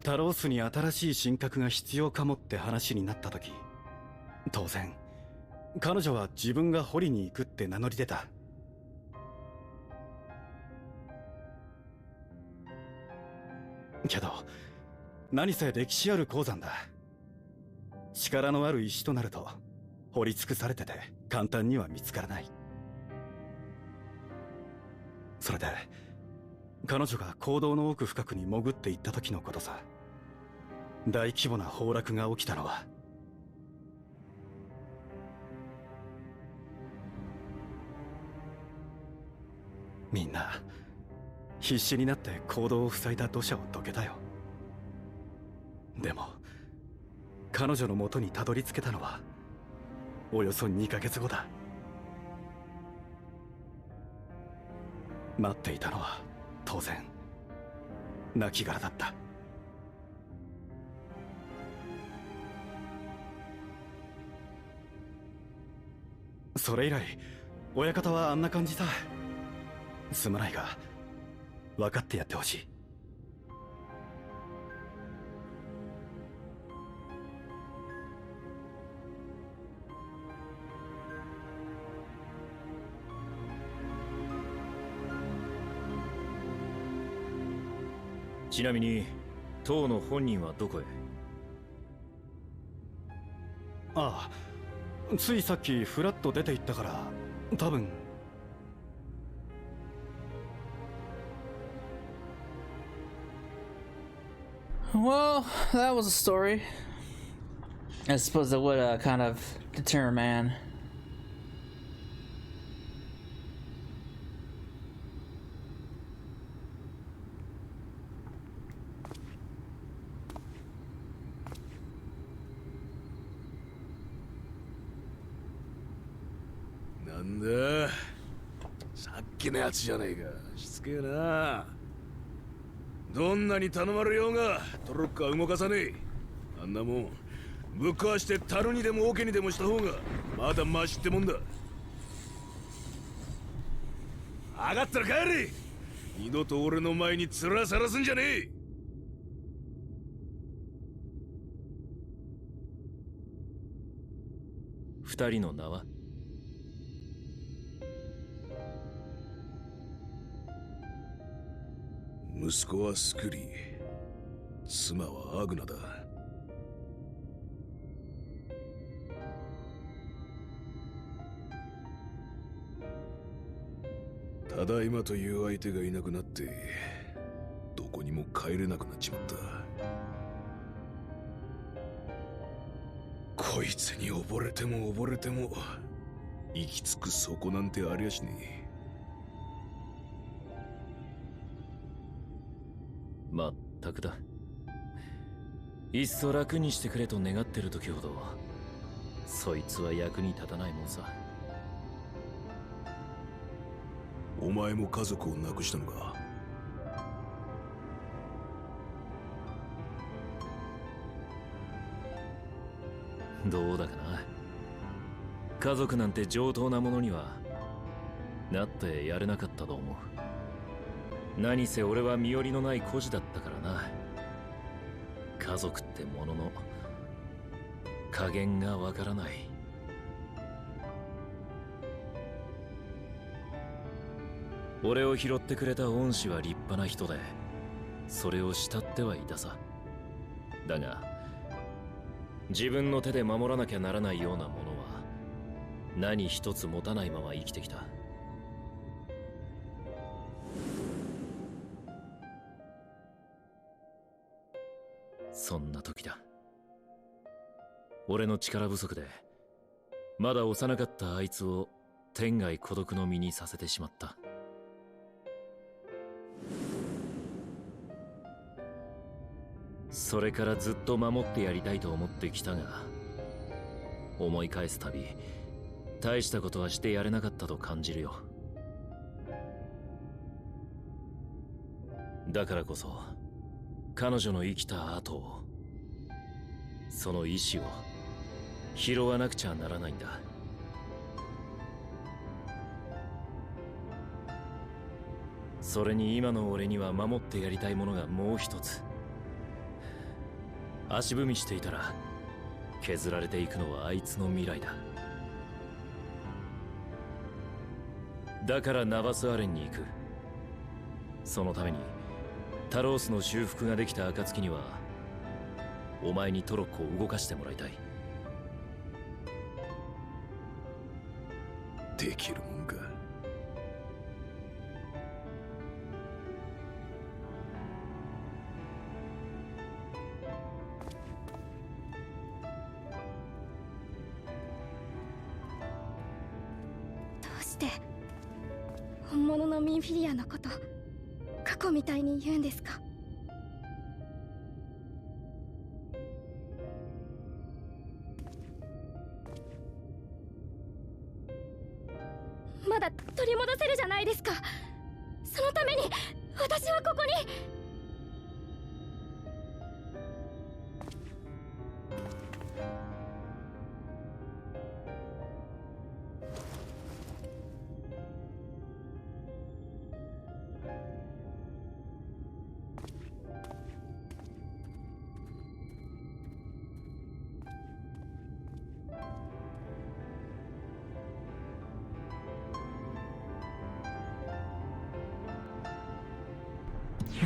タロースに新しい神格が必要かもって話になった時、当然彼女は自分が掘りに行くって名乗り出た。けど何せ歴史ある鉱山だ。力のある石となると掘り尽くされてて簡単には見つからない。それで彼女が坑道の奥深くに潜っていった時のことさ。大規模な崩落が起きたのはみんな必死になって坑道を塞いだ土砂をどけたよ。でも彼女の元にたどり着けたのはおよそ2ヶ月後だ。待っていたのは当然亡骸だった。それ以来親方はあんな感じさ。すまないが分かってやってほしい。ちなみに当の本人はどこへ？ああ、ついさっきフラッと出て行ったから多分。Well, that was a story. I suppose that would kind of deter a man. Nanda, さっきのやつじゃねえか。しつけえな。どんなに頼まれようがトロッカー動かさねえ。あんなもんぶっ壊して樽にでも桶にでもした方がまだマシってもんだ。上がったら帰れ。二度と俺の前に面さらすんじゃねえ。二人の名は？息子はスクリー、妻はアグナだ。ただいまという相手がいなくなってどこにも帰れなくなっちまった。こいつに溺れても溺れても行き着く底なんてありゃしねえ。まったくだ。いっそ楽にしてくれと願ってる時ほどそいつは役に立たないもんさ。お前も家族を亡くしたのか？どうだかな。家族なんて上等なものにはなってやれなかったと思う。何せ俺は身寄りのない孤児だったからな。家族ってものの加減がわからない。俺を拾ってくれた恩師は立派な人でそれを慕ってはいたさ。だが自分の手で守らなきゃならないようなものは何一つ持たないまま生きてきた。そんな時だ。俺の力不足でまだ幼かったあいつを天涯孤独の身にさせてしまった。それからずっと守ってやりたいと思ってきたが、思い返すたび大したことはしてやれなかったと感じるよ。だからこそ彼女の生きた後を、その意志を拾わなくちゃならないんだ。それに今の俺には守ってやりたいものがもう一つ。足踏みしていたら削られていくのはあいつの未来だ。だからナバスアレンに行く。そのためにタロースの修復ができた暁にはお前にトロッコを動かしてもらいたい。できるもんか。どうして本物のミンフィリアのこと過去みたいに言うんですか？まだ取り戻せるじゃないですか。そのために私はここに。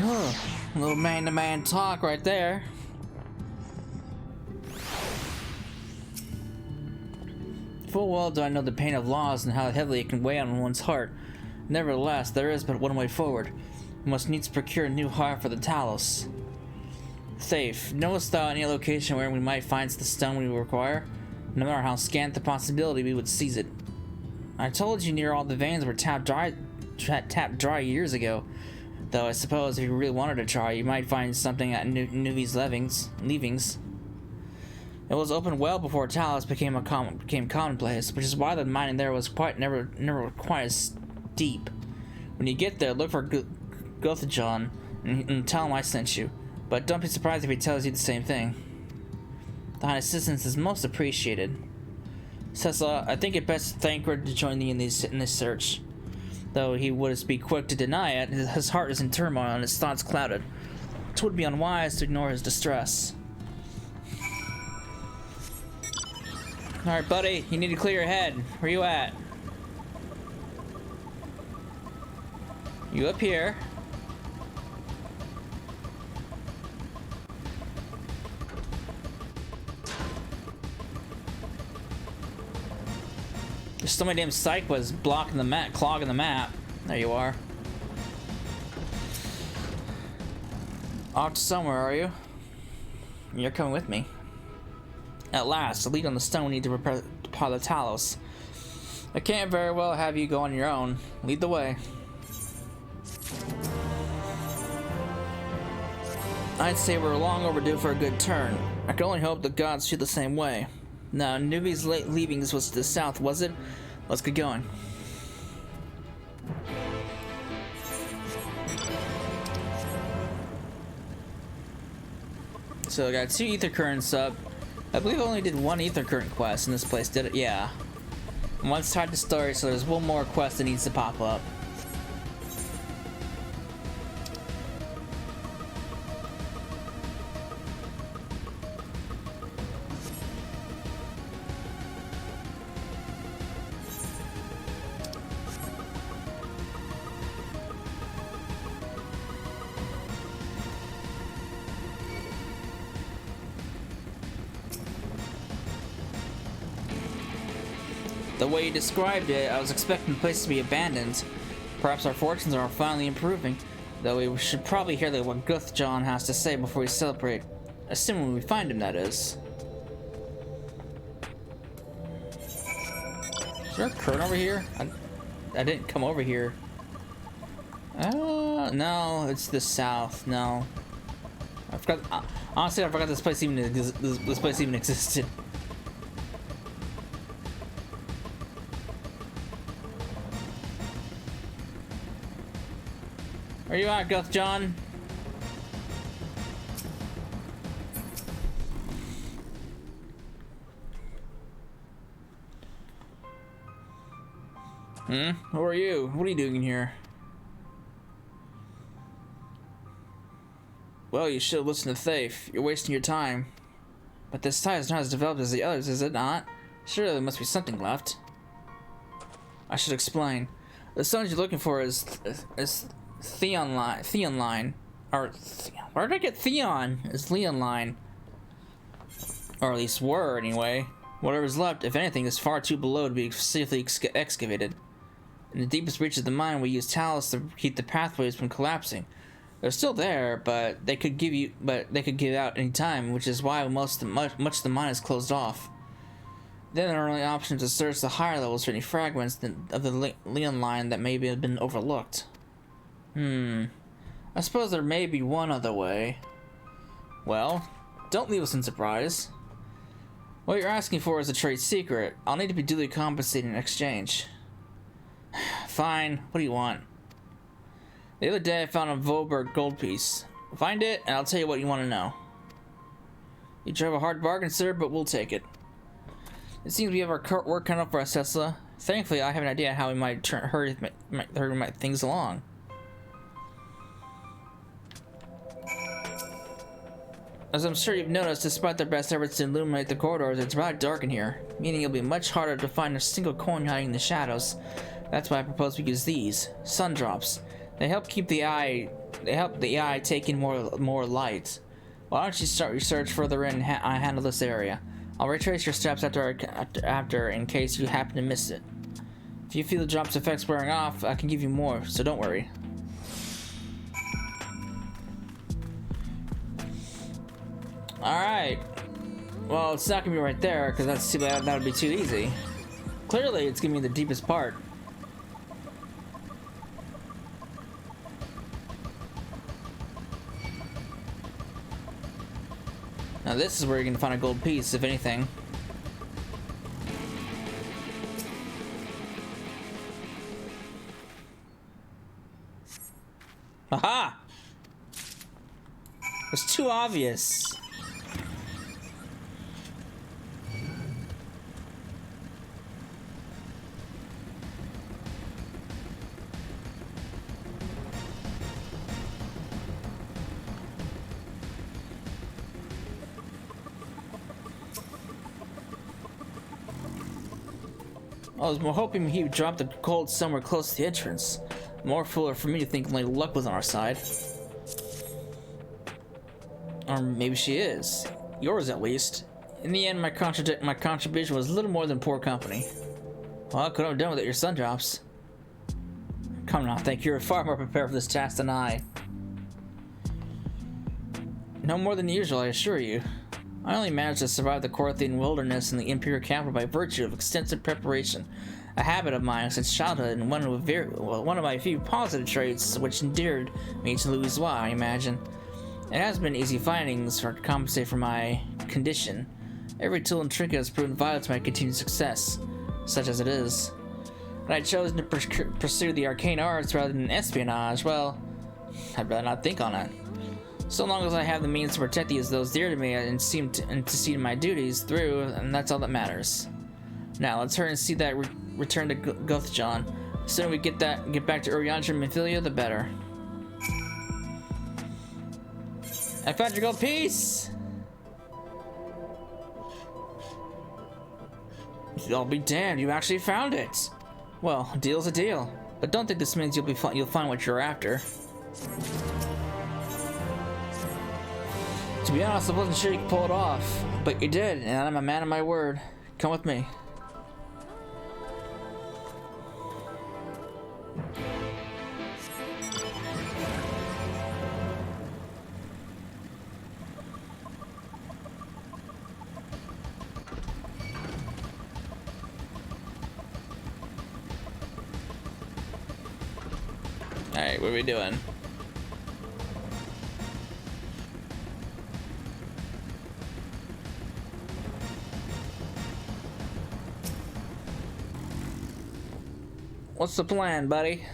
Oh, a little man-to-man talk right there. Full well do I know the pain of loss and how heavily it can weigh on one's heart. Nevertheless, there is but one way forward. We must needs procure a new heart for the Talos. Safe. Knowest thou any location where we might find the stone we require? No matter how scant the possibility, we would seize it. I told you near all the veins were tapped dry years ago. Though I suppose if you really wanted to try, you might find something at Nuvi's leavings. It was open well before Talos became commonplace, which is why the mining there was never quite as deep. When you get there, look for Gothjon and tell him I sent you. But don't be surprised if he tells you the same thing. Thine assistance is most appreciated. Cecil, I think it best to thank her to join thee in this search. Though he would be quick to deny it, his heart is in turmoil and his thoughts clouded. 'Twould be unwise to ignore his distress. Alright, buddy, you need to clear your head. Where you at? You up here. There's so many damn psychos blocking the map, clogging the map. There you are. Off to somewhere, are you? You're coming with me. At last, the lead on the stone we need to prepare the Talos. I can't very well have you go on your own. Lead the way. I'd say we're long overdue for a good turn. I can only hope the gods feel the same way. Now, Nuvi's leavings was to the south, was it? Let's get going. So I got 2 ether currents up. I believe I only did 1 ether current quest in this place, did it? Yeah. One's tied to story, so there's one more quest that needs to pop up. The way you described it, I was expecting the place to be abandoned. Perhaps our fortunes are finally improving, though we should probably hear what Gothjon has to say before we celebrate. Assuming we find him, that is. Is there a current over here? I didn't come over here. No, it's the south. No. I forgot. Honestly, I forgot this place even existed. Where you at, Goth John? Who are you? What are you doing in here? Well, you should listen to Thafe. You're wasting your time. But this tie is not as developed as the others, is it not? Surely there must be something left. I should explain. The stones you're looking for is Theon line. Or, where did I get Theon? It's Leon line. Or at least were, anyway. Whatever's left, if anything, is far too below to be safely excavated. In the deepest reaches of the mine, we use Talos to keep the pathways from collapsing. They're still there, but they could give out any time, which is why much of the mine is closed off. Then our only option is to search the higher levels for any fragments of the Leon line that may have been overlooked. I suppose there may be one other way. Well, don't leave us in surprise. What you're asking for is a trade secret. I'll need to be duly compensated in exchange. Fine, what do you want? The other day I found a Volberg gold piece. Find it, and I'll tell you what you want to know. You drove a hard bargain, sir, but we'll take it. It seems we have our work cut out for us, Tesla. Thankfully, I have an idea how we might hurry things along. As I'm sure you've noticed, despite their best efforts to illuminate the corridors, it's rather dark in here, meaning it'll be much harder to find a single coin hiding in the shadows. That's why I propose we use these sun drops. They help keep the eye. They help the eye take in more light. Why don't you start your search further in and handle this area? I'll retrace your steps after in case you happen to miss it. If you feel the drop's effects wearing off, I can give you more, so don't worry. Alright. Well, it's not gonna be right there, because that would be too easy. Clearly, it's gonna be the deepest part. Now this is where you're gonna find a gold piece, if anything. Aha! It's too obvious. I was more hoping he would drop the gold somewhere close to the entrance. More foolish for me to think only luck was on our side. Or maybe she is. Yours, at least. In the end, my contribution was little more than poor company. Well, I could have done without your sun drops. Come now, think you're far more prepared for this task than I. No more than usual, I assure you. I only managed to survive the Corthian wilderness and the Imperial capital by virtue of extensive preparation, a habit of mine since childhood, and one of my few positive traits which endeared me to Louisoix, I imagine. It has been easy findings to compensate for my condition. Every tool and trinket has proven vital to my continued success, such as it is. But I chose to pursue the arcane arts rather than espionage. Well, I'd rather not think on it. So long as I have the means to protect those dear to me and to see my duties through, and that's all that matters. Now let's hurry and see that return to Gothjon. The sooner we get back to Urianger and Mephilia, the better. I found your gold piece. I'll be damned! You actually found it. Well, a deal's a deal. But don't think this means you'll find what you're after. To be honest, I wasn't sure you could pull it off, but you did, and I'm a man of my word. Come with me. Alright, what are we doing? What's the plan, buddy?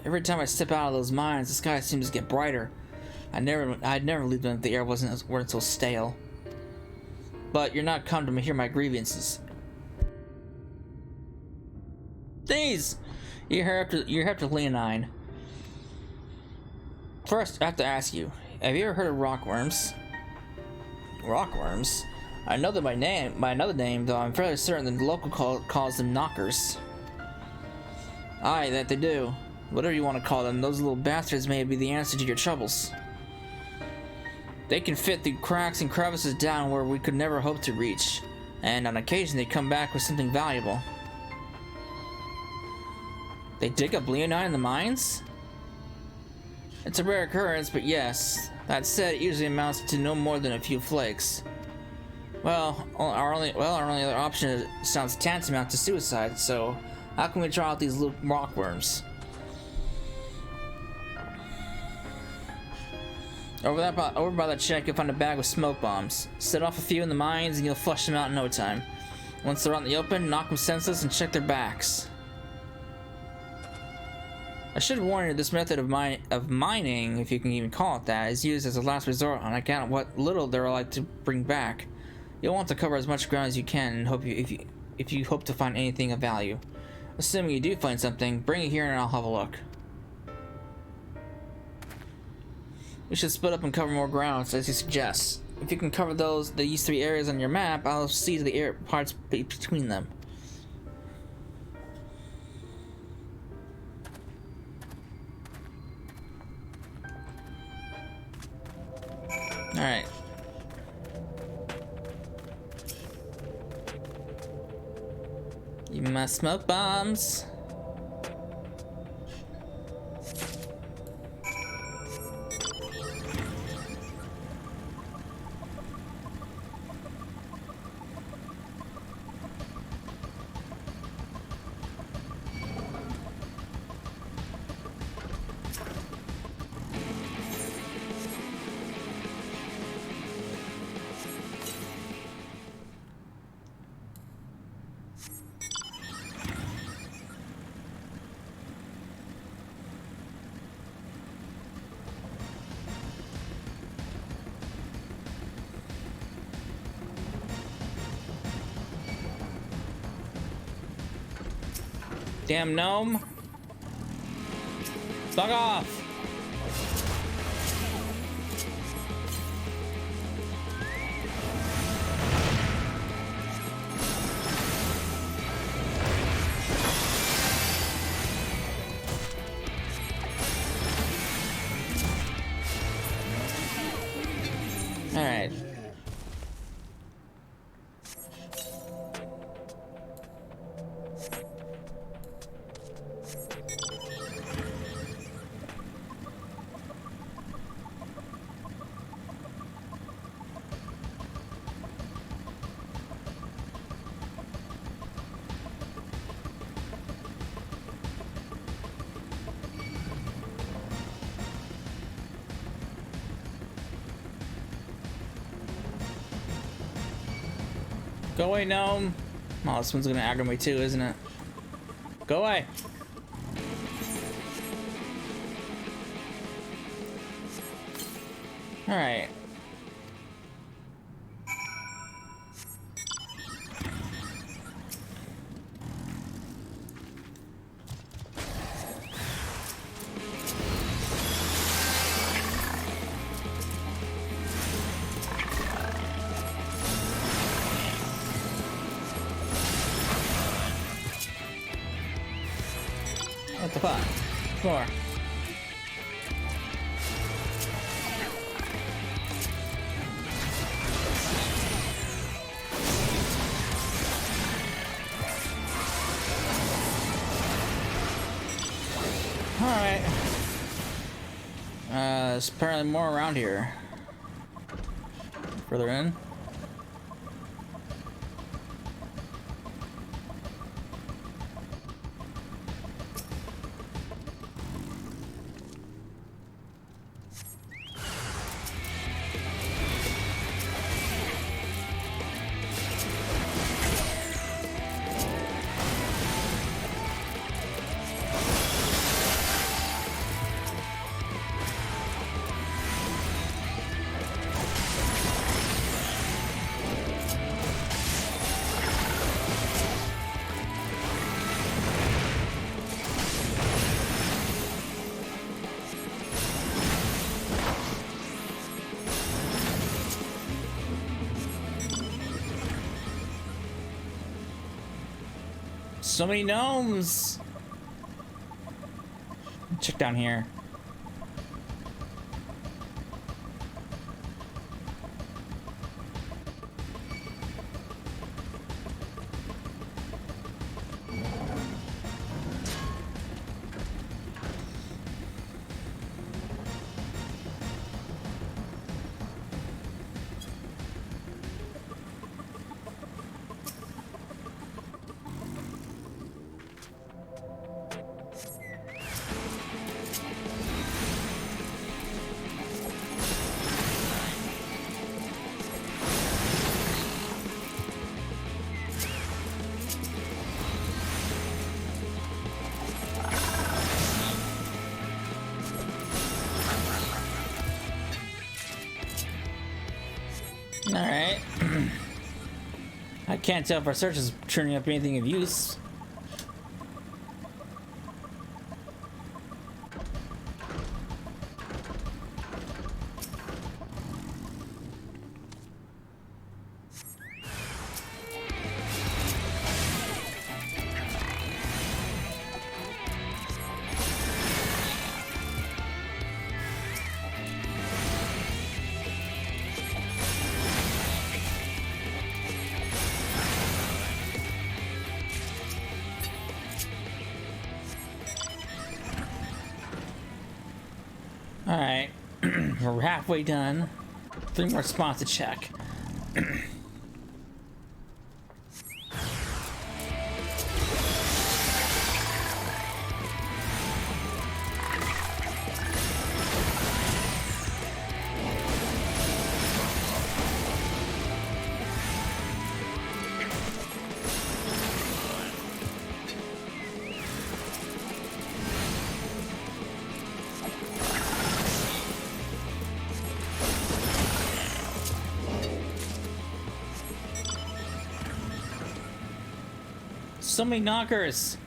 Every time I step out of those mines, the sky seems to get brighter. I'd never leave them if the air weren't so stale. But you're not come to hear my grievances. These! You're here to Leonine. First, I have to ask you, have you ever heard of rockworms? Rockworms? I know them by another name, though I'm fairly certain that the local calls them knockers. Aye, that they do. Whatever you want to call them, those little bastards may be the answer to your troubles. They can fit through cracks and crevices down where we could never hope to reach, and on occasion they come back with something valuable. They dig up Leonine in the mines? It's a rare occurrence, but yes. That said, it usually amounts to no more than a few flakes. Well, our only other option sounds tantamount to suicide, so how can we try out these little rockworms? Over by that shack, you'll find a bag with smoke bombs. Set off a few in the mines and you'll flush them out in no time. Once they're out in the open, knock them senseless and check their backs. I should warn you, this method of mining, if you can even call it that, is used as a last resort on account of what little they're like to bring back. You'll want to cover as much ground as you can and if you hope to find anything of value. Assuming you do find something, bring it here and I'll have a look. We should split up and cover more ground, as you suggest. If you can cover these three areas on your map, I'll see to the parts between them. Alright. You my smoke bombs. Damn gnome. Fuck off. All right. Go away, gnome. Oh, this one's gonna aggro me too, isn't it? Go away. All right. What the fuck? More. Alright. There's apparently more around here. further in. So many gnomes. Check down here. Alright. I can't tell if our search is turning up anything of use. Alright, we're halfway done. 3 more spots to check. So many knockers.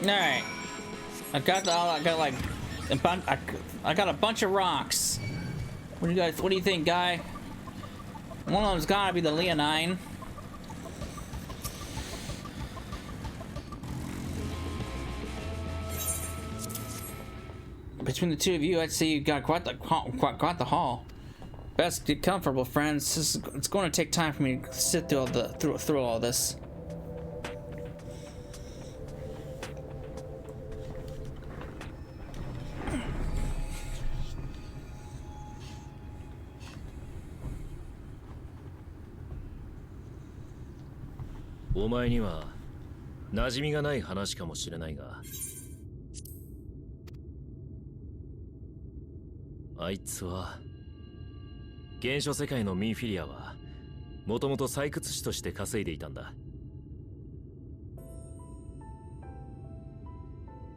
Alright. I got a bunch of rocks. What do you think, guy? One of them's gotta be the Leonine. Between the two of you, I'd say you got quite the haul. Best get comfortable, friends. It's going to take time for me to sit through all this. 馴染みがない話かもしれないが、あいつは原初世界のミンフィリアはもともと採掘師として稼いでいたんだ。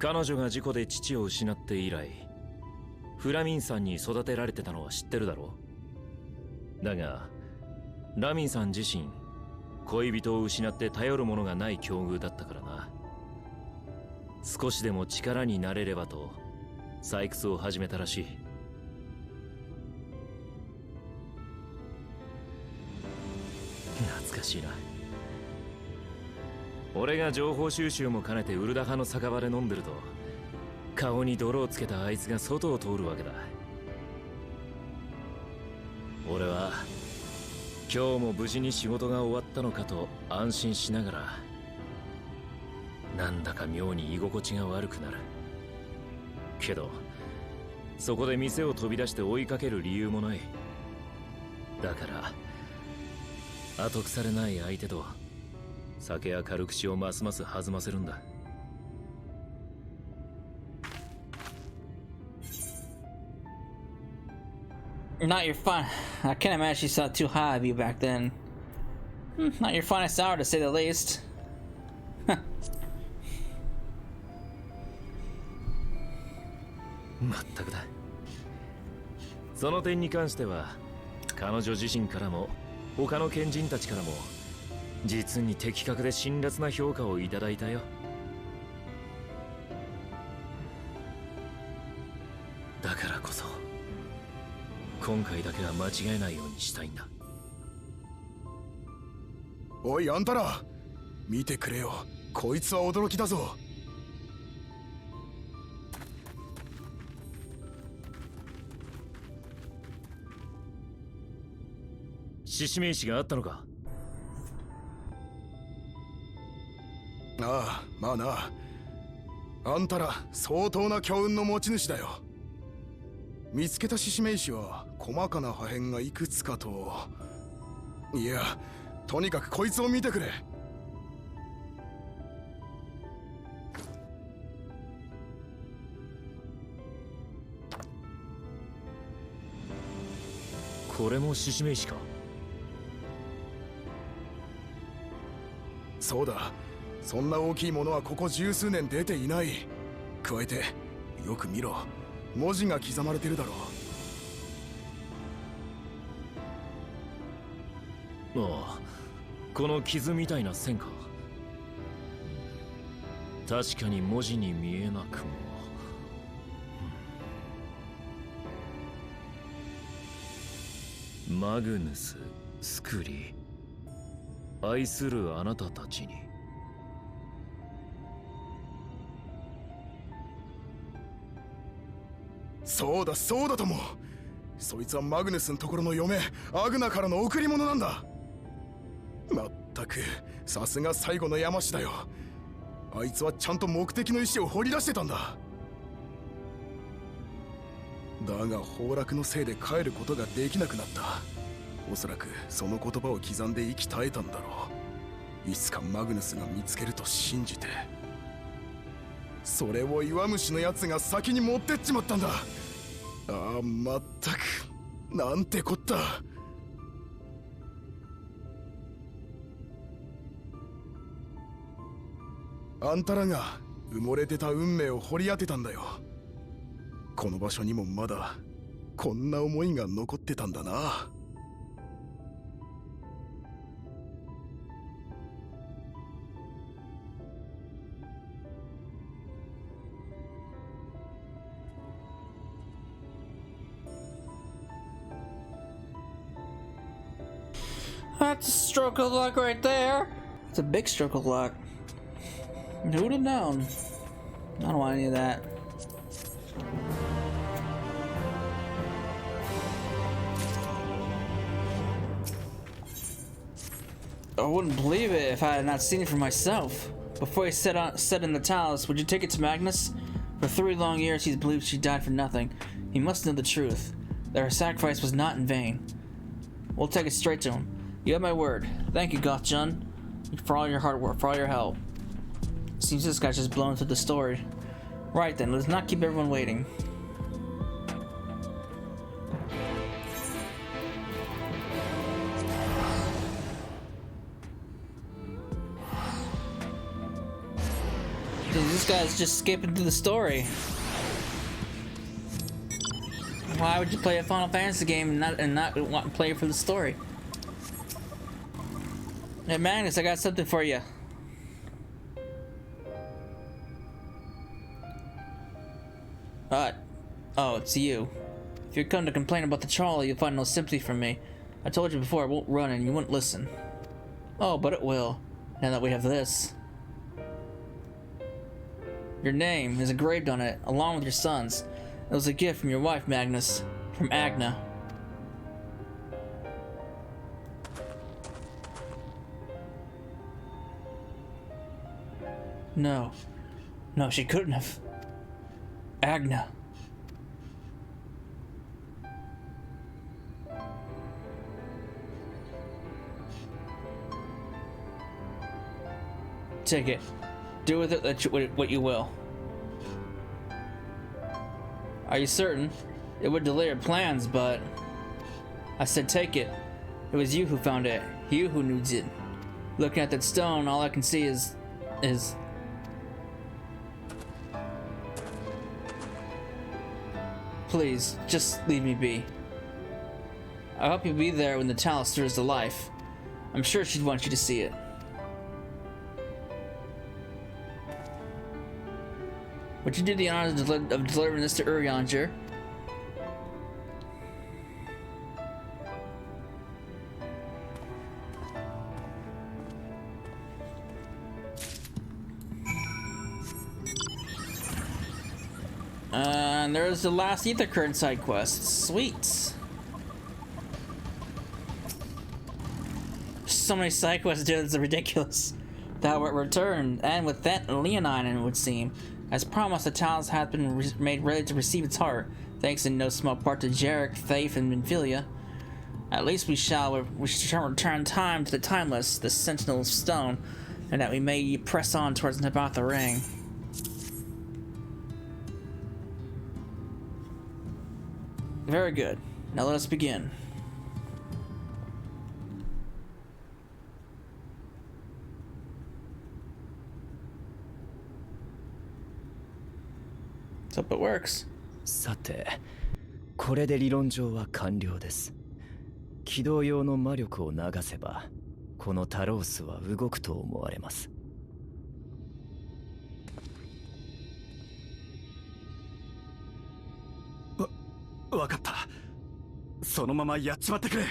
彼女が事故で父を失って以来、フラミンさんに育てられてたのは知ってるだろう。だがラミンさん自身恋人を失って頼るものがない境遇だったからな。少しでも力になれればと採掘を始めたらしい。懐かしいな。俺が情報収集も兼ねてウルダ派の酒場で飲んでると、顔に泥をつけたあいつが外を通るわけだ。俺は今日も無事に仕事が終わったのかと安心しながら、なんだか妙に居心地が悪くなる。けどそこで店を飛び出して追いかける理由もない。だから後腐れない相手と酒や軽口をますます弾ませるんだ。Not your fun. I can't imagine she saw too high of you back then. Not your finest hour, to say the least. まったくだ。その点に関しては彼女自身からも他の賢人たちからも実に的確で辛辣な評価をいただいたよ。だからこそ今回だけは間違えないようにしたいんだ。おいあんたら、見てくれよ、こいつは驚きだぞ。獅子名刺があったのか。ああ、まあな。あんたら相当な強運の持ち主だよ。見つけた獅子名刺は細かな破片がいくつかと。いや、とにかくこいつを見てくれ。これも獅子名刺か。そうだ、そんな大きいものはここ十数年出ていない。加えてよく見ろ、文字が刻まれてるだろう。ああ、この傷みたいな線か。確かに文字に見えなくも。マグヌス・スクリ、愛するあなたたちに。そうだそうだとも。そいつはマグヌスのところの嫁アグナからの贈り物なんだ。まったくさすが最後の山師だよ。あいつはちゃんと目的の石を掘り出してたんだ。だが崩落のせいで帰ることができなくなった。おそらくその言葉を刻んで息絶えたんだろう。いつかマグヌスが見つけると信じて。それを岩虫のやつが先に持ってっちまったんだ。ああ、まったくなんてこった。あんたらが埋もれてた運命を掘り当てたんだよ。この場所にもまだこんな思いが残ってたんだな。That's a stroke of luck right there. It's a big stroke of luck. Who would have known? I don't want any of that. I wouldn't believe it if I had not seen it for myself. Before he set in the Talos, would you take it to Magnus? For 3 long years, he's believed she died for nothing. He must know the truth, that her sacrifice was not in vain. We'll take it straight to him. You have my word. Thank you, Gothjun, for all your hard work, for all your help. Seems this guy's just blown through the story. Right then, let's not keep everyone waiting. This guy's just skipping through the story. Why would you play a Final Fantasy game and not want to play it for the story? Hey Magnus, I got something for you. Oh, it's you. If you come to complain about the Charlie, you'll find no sympathy from me. I told you before I won't run and you wouldn't listen. Oh, but it will, now that we have this. Your name is engraved on it, along with your son's. It was a gift from your wife, Magnus. From Agna. No. No, she couldn't have. Agna. Take it. Do with it what you will. Are you certain? It would delay your plans, but... I said take it. It was you who found it. You who knew it. Looking at that stone, all I can see is... Please, just leave me be. I hope you'll be there when the Talos stirs to life. I'm sure she'd want you to see it. Would you do the honor of delivering this to Urianger? And there's the last Ether Current side quest. Sweet. So many side quests, dude, it's ridiculous. Thou art returned, and with that, Leonine, it would seem. As promised, the Talos has been made ready to receive its heart, thanks in no small part to Jarek, Faith, and Minfilia. At least we shall return time to the Timeless, the Sentinel of Stone, and that we may press on towards Amh Areang. Very good. Now let us begin. Let's hope it works. さて、これで理論上は完了です。起動用の魔力を流せば、このタロースは動くと思われます。わかった。そのままやっちまってくれ。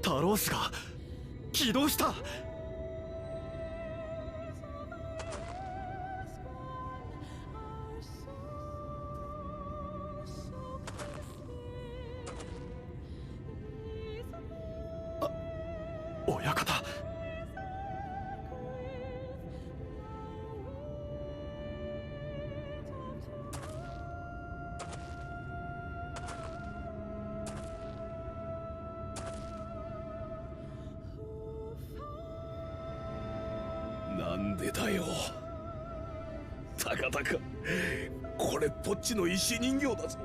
タロースが起動した。親方。なんでだよ。たかだかこれっぽっちの石人形だぞ。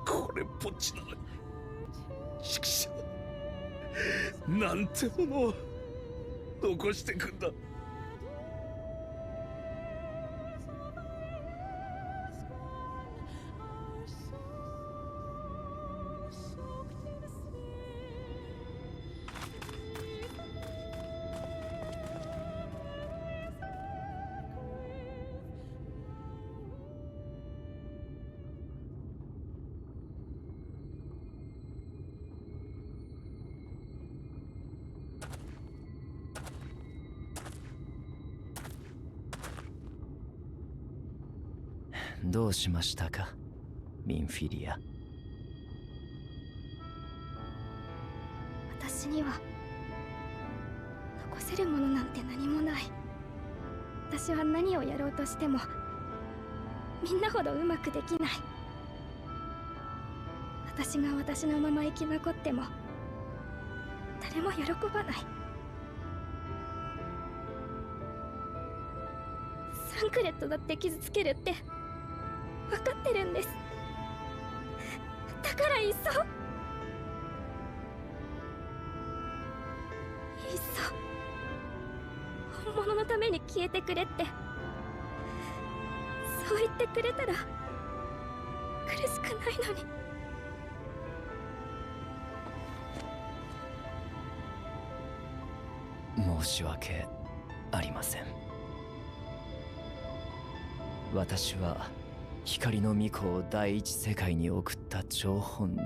これっぽっちなのに畜生なんてものを残してくんだ。どうしましたか、ミンフィリア。私には残せるものなんて何もない。私は何をやろうとしてもみんなほどうまくできない。私が私のまま生き残っても誰も喜ばない。サンクレットだって傷つけるって分かってるんです。だからいっそ本物のために消えてくれって、そう言ってくれたら苦しくないのに。申し訳ありません。私は光の巫女を第一世界に送った張本人。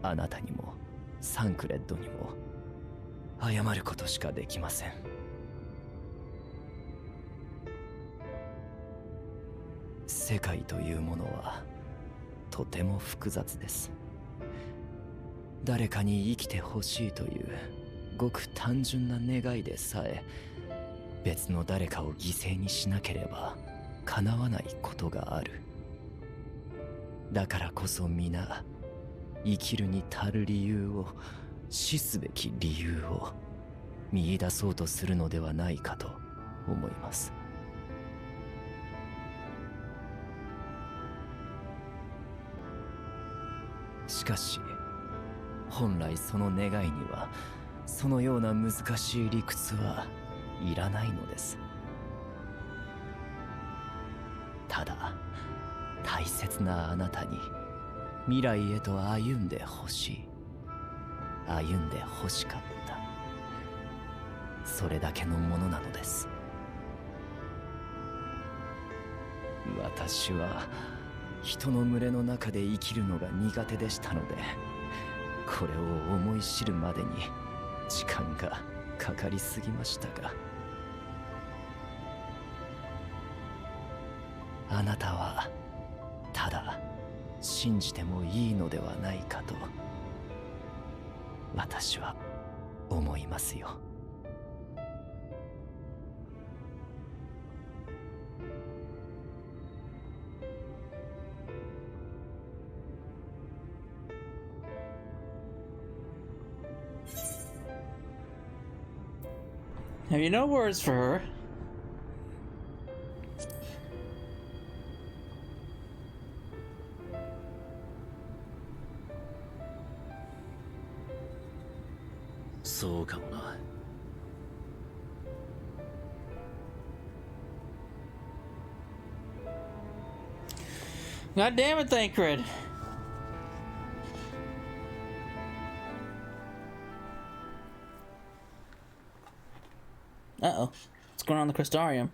あなたにもサンクレッドにも謝ることしかできません。世界というものはとても複雑です。誰かに生きてほしいというごく単純な願いでさえ、別の誰かを犠牲にしなければ叶わないことがある。だからこそ皆、生きるに足る理由を、死すべき理由を見出そうとするのではないかと思います。しかし本来その願いにはそのような難しい理屈はいらないのです。ただ大切なあなたに未来へと歩んでほしい、歩んでほしかった、それだけのものなのです。私は人の群れの中で生きるのが苦手でしたので、これを思い知るまでに時間がかかりすぎましたが、あなたはただ信じてもいいのではないかと私は思いますよ。Have you no words for her? Soかもな。God damn it, Thancred. Uh-oh. What's going on in the Crystarium?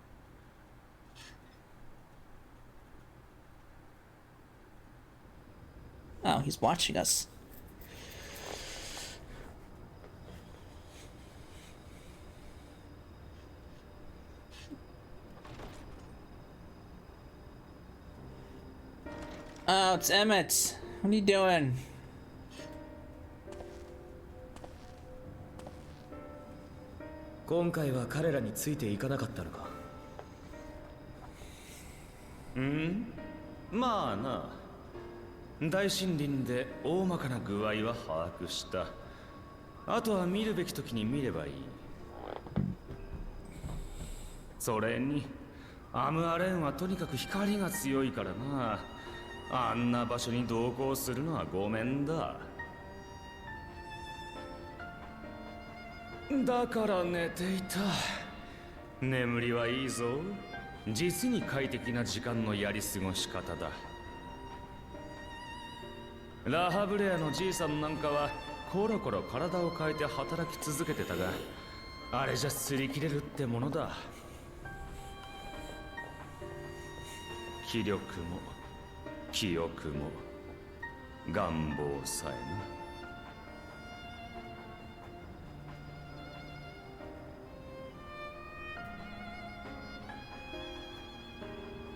Oh, he's watching us. Oh, it's Emmett. What are you doing?今回は彼らについていかなかったのか。まあな、大森林で大まかな具合は把握した。あとは見るべき時に見ればいい。それにアムアレンはとにかく光が強いからな。あんな場所に同行するのはごめんだ。だから寝ていた。眠りはいいぞ。実に快適な時間のやり過ごし方だ。ラハブレアのじいさんなんかはコロコロ体を変えて働き続けてたが、あれじゃ擦り切れるってものだ。気力も記憶も願望さえな。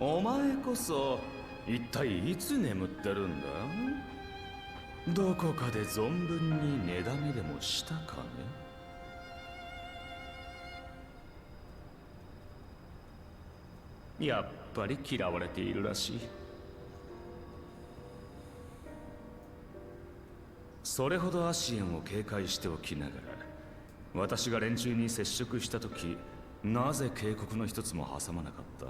おお前こそ一体いつ眠ってるんだ？どこかで存分に寝だめでもしたかね？やっぱり嫌われているらしい。それほどアシエンを警戒しておきながら、私が連中に接触した時、なぜ警告の一つも挟まなかった？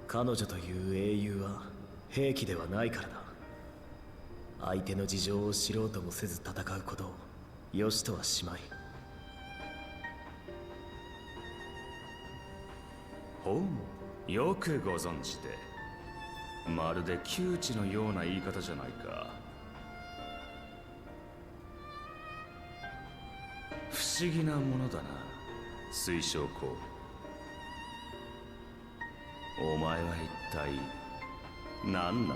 彼女という英雄は兵器ではないからな。相手の事情を知ろうともせず戦うことをよしとはしまい。ほう、よくご存知で。まるで窮地のような言い方じゃないか。不思議なものだな、水晶鉱。お前は一体何なんだ？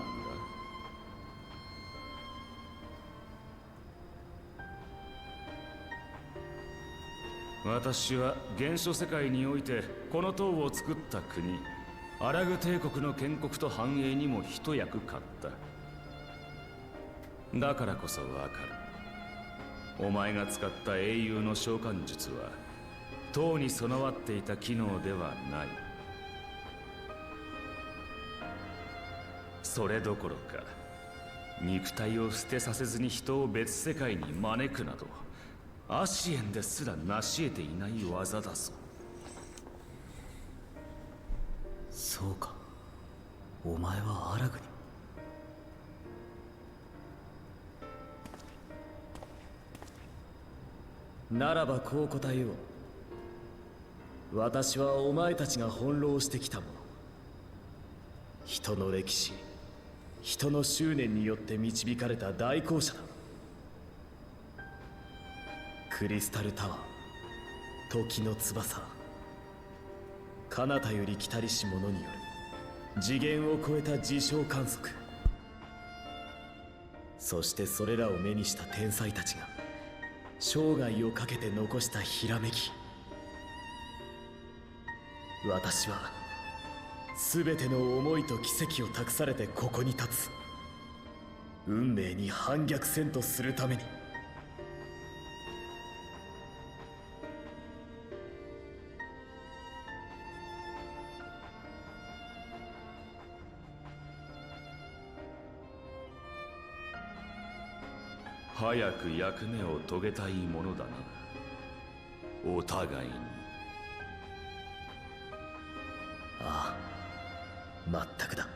私は原初世界においてこの塔を作った国アラグ帝国の建国と繁栄にも一役買った。だからこそわかる。お前が使った英雄の召喚術は塔に備わっていた機能ではない。それどころか肉体を捨てさせずに人を別世界に招くなどアシエンですら成し得ていない技だぞ。そうか、お前はアラグに。ならばこう答えよう。私はお前たちが翻弄してきたもの、人の歴史、人の執念によって導かれた大公者だ。クリスタルタワー、時の翼、彼方より来たりし者による次元を超えた事象観測、そしてそれらを目にした天才たちが生涯をかけて残したひらめき。私は全ての思いと奇跡を託されてここに立つ。運命に反逆せんとするために。早く役目を遂げたいものだな、お互いに。ああ、まったくだ。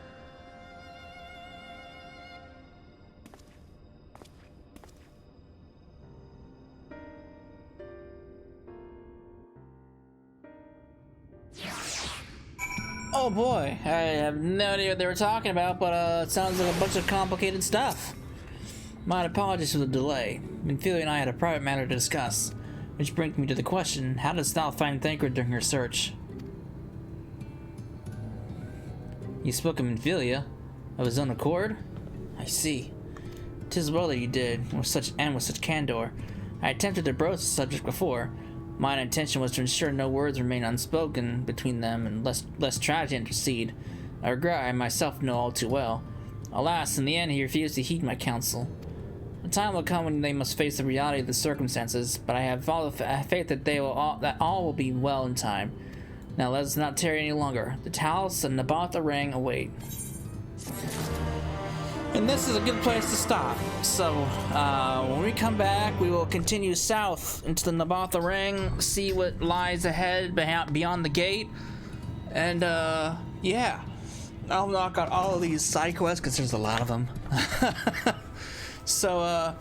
Oh boy, I have no idea what they were talking about, but it sounds like a bunch of complicated stuff. My apologies for the delay. Minfilia and I had a private matter to discuss, which brings me to the question, how did Sal find Thancred during her search? You spoke of Minfilia? Of his own accord? I see. 'Tis well that you did, with such candor. I attempted to broach the subject before. My intention was to ensure no words remain unspoken between them and lest tragedy intercede. I regret I myself know all too well. Alas, in the end he refused to heed my counsel. The time will come when they must face the reality of the circumstances, but I have faith that all will be well in time. Now let us not tarry any longer. The Talos and Amh Areang await. And this is a good place to stop. So, when we come back, we will continue south into the Amh Areang, see what lies ahead beyond the gate. And, yeah. I'll knock out all of these side quests, because there's a lot of them. So,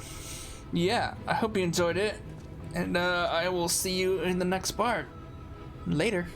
yeah. I hope you enjoyed it. And, I will see you in the next part. Later.